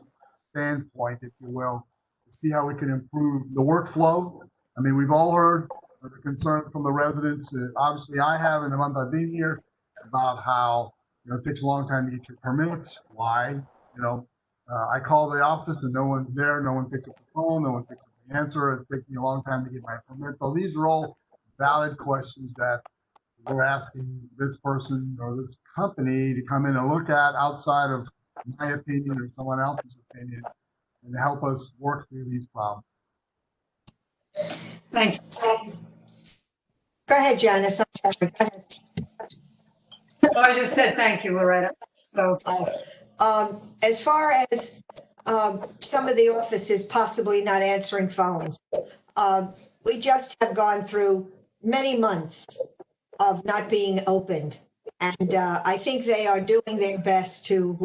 standpoint, if you will, to see how we can improve the workflow. I mean, we've all heard the concerns from the residents. Obviously, I have in the month I've been here about how it takes a long time to get your permits. Why? I call the office and no one's there. No one picks up the phone. No one picks up the answer. It's taking a long time to get my permit. So these are all valid questions that we're asking this person or this company to come in and look at outside of my opinion or someone else's opinion and help us work through these problems. Thank you. go ahead, Janice. I'm sorry. Go ahead. I just said thank you, Loretta. So As far as some of the offices possibly not answering phones, we just have gone through many months of not being opened. And I think they are doing their best to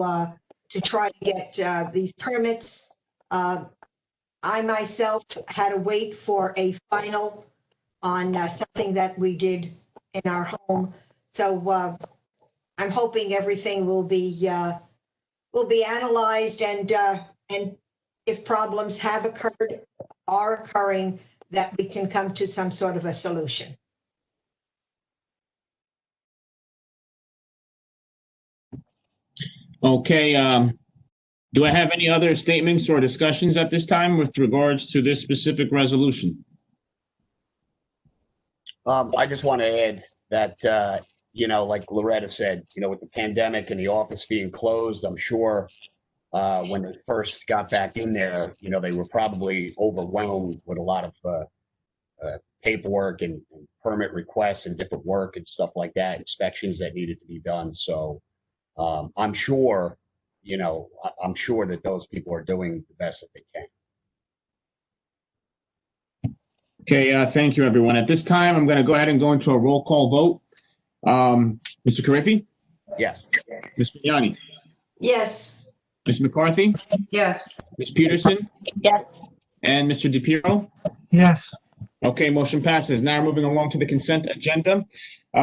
to try to get these permits. I myself had to wait for a final on something that we did in our home. So I'm hoping everything will be analyzed, and if problems have occurred, are occurring, that we can come to some sort of a solution. Okay, do I have any other statements or discussions at this time with regards to this specific resolution? I just want to add that, like Loretta said, with the pandemic and the office being closed, I'm sure when they first got back in there, they were probably overwhelmed with a lot of paperwork and permit requests and different work and stuff like that, inspections that needed to be done. So I'm sure, I'm sure that those people are doing the best that they can. Okay, thank you, everyone. At this time, I'm going to go ahead and go into a roll call vote. Mr. Carriffy? Yes. Ms. Grignani? Yes. Ms. McCarthy? Yes. Ms. Peterson? Yes. And Mr. DePiero? Yes. Okay, motion passes. Now moving along to the consent agenda.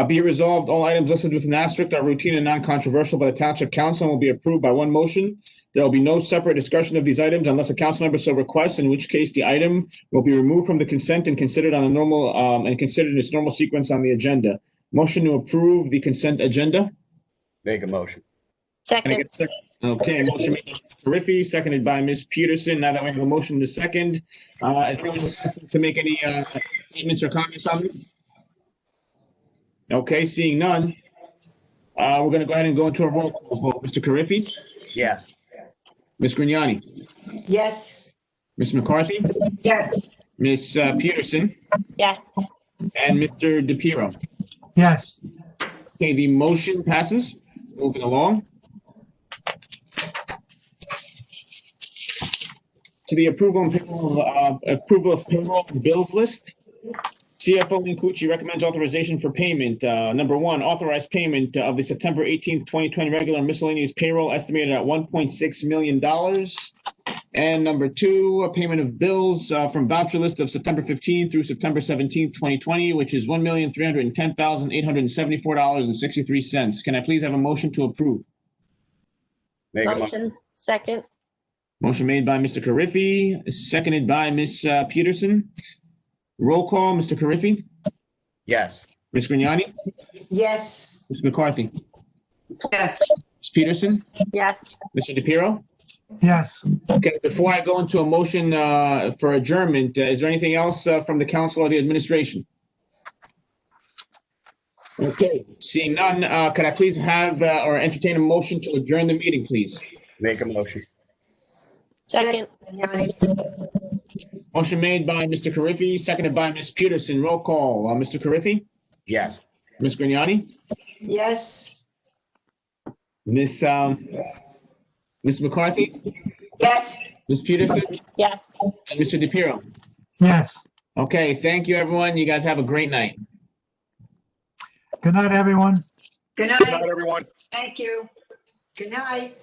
Be it resolved, all items listed with an asterisk are routine and non-controversial by the Township Council and will be approved by one motion. There will be no separate discussion of these items unless a council member so requests, in which case the item will be removed from the consent and considered on a normal and considered in its normal sequence on the agenda. Motion to approve the consent agenda. Make a motion. Second. Okay, motion made by Mr. Carriffy, seconded by Ms. Peterson. Now that we have a motion to second, is anyone to make any statements or comments on this? Okay, seeing none, we're going to go ahead and go into a roll call vote. Mr. Carriffy? Yes. Ms. Grignani? Yes. Ms. McCarthy? Yes. Ms. Peterson? Yes. And Mr. DePiero? Yes. Okay, the motion passes. Moving along to the approval of payroll and bills list. CFO Lincucci recommends authorization for payment. Number one, authorized payment of the September 18th, 2020 regular miscellaneous payroll estimated at $1.6 million. And number two, a payment of bills from voucher list of September 15th through September 17th, 2020, which is $1,310,874.63. Can I please have a motion to approve? Make a Motion. Second. Motion made by Mr. Carriffy, seconded by Ms. Peterson. Roll call, Mr. Carriffy? Yes. Ms. Grignani? Yes. Ms. McCarthy? Yes. Ms. Peterson? Yes. Mr. DePiero? Yes. Okay, before I go into a motion for adjournment, is there anything else from the council or the administration? Okay, seeing none, could I please have or entertain a motion to adjourn the meeting, please? Make a motion. Second. Motion made by Mr. Carriffy, seconded by Ms. Peterson. Roll call. Mr. Carriffy? Yes. Ms. Grignani? Yes. Ms. McCarthy? Yes. Ms. Peterson? Yes. And Mr. DePiero? Yes. Okay, thank you, everyone. You guys have a great night. Good night, everyone. Good Good night. night, everyone. Thank you. Good night.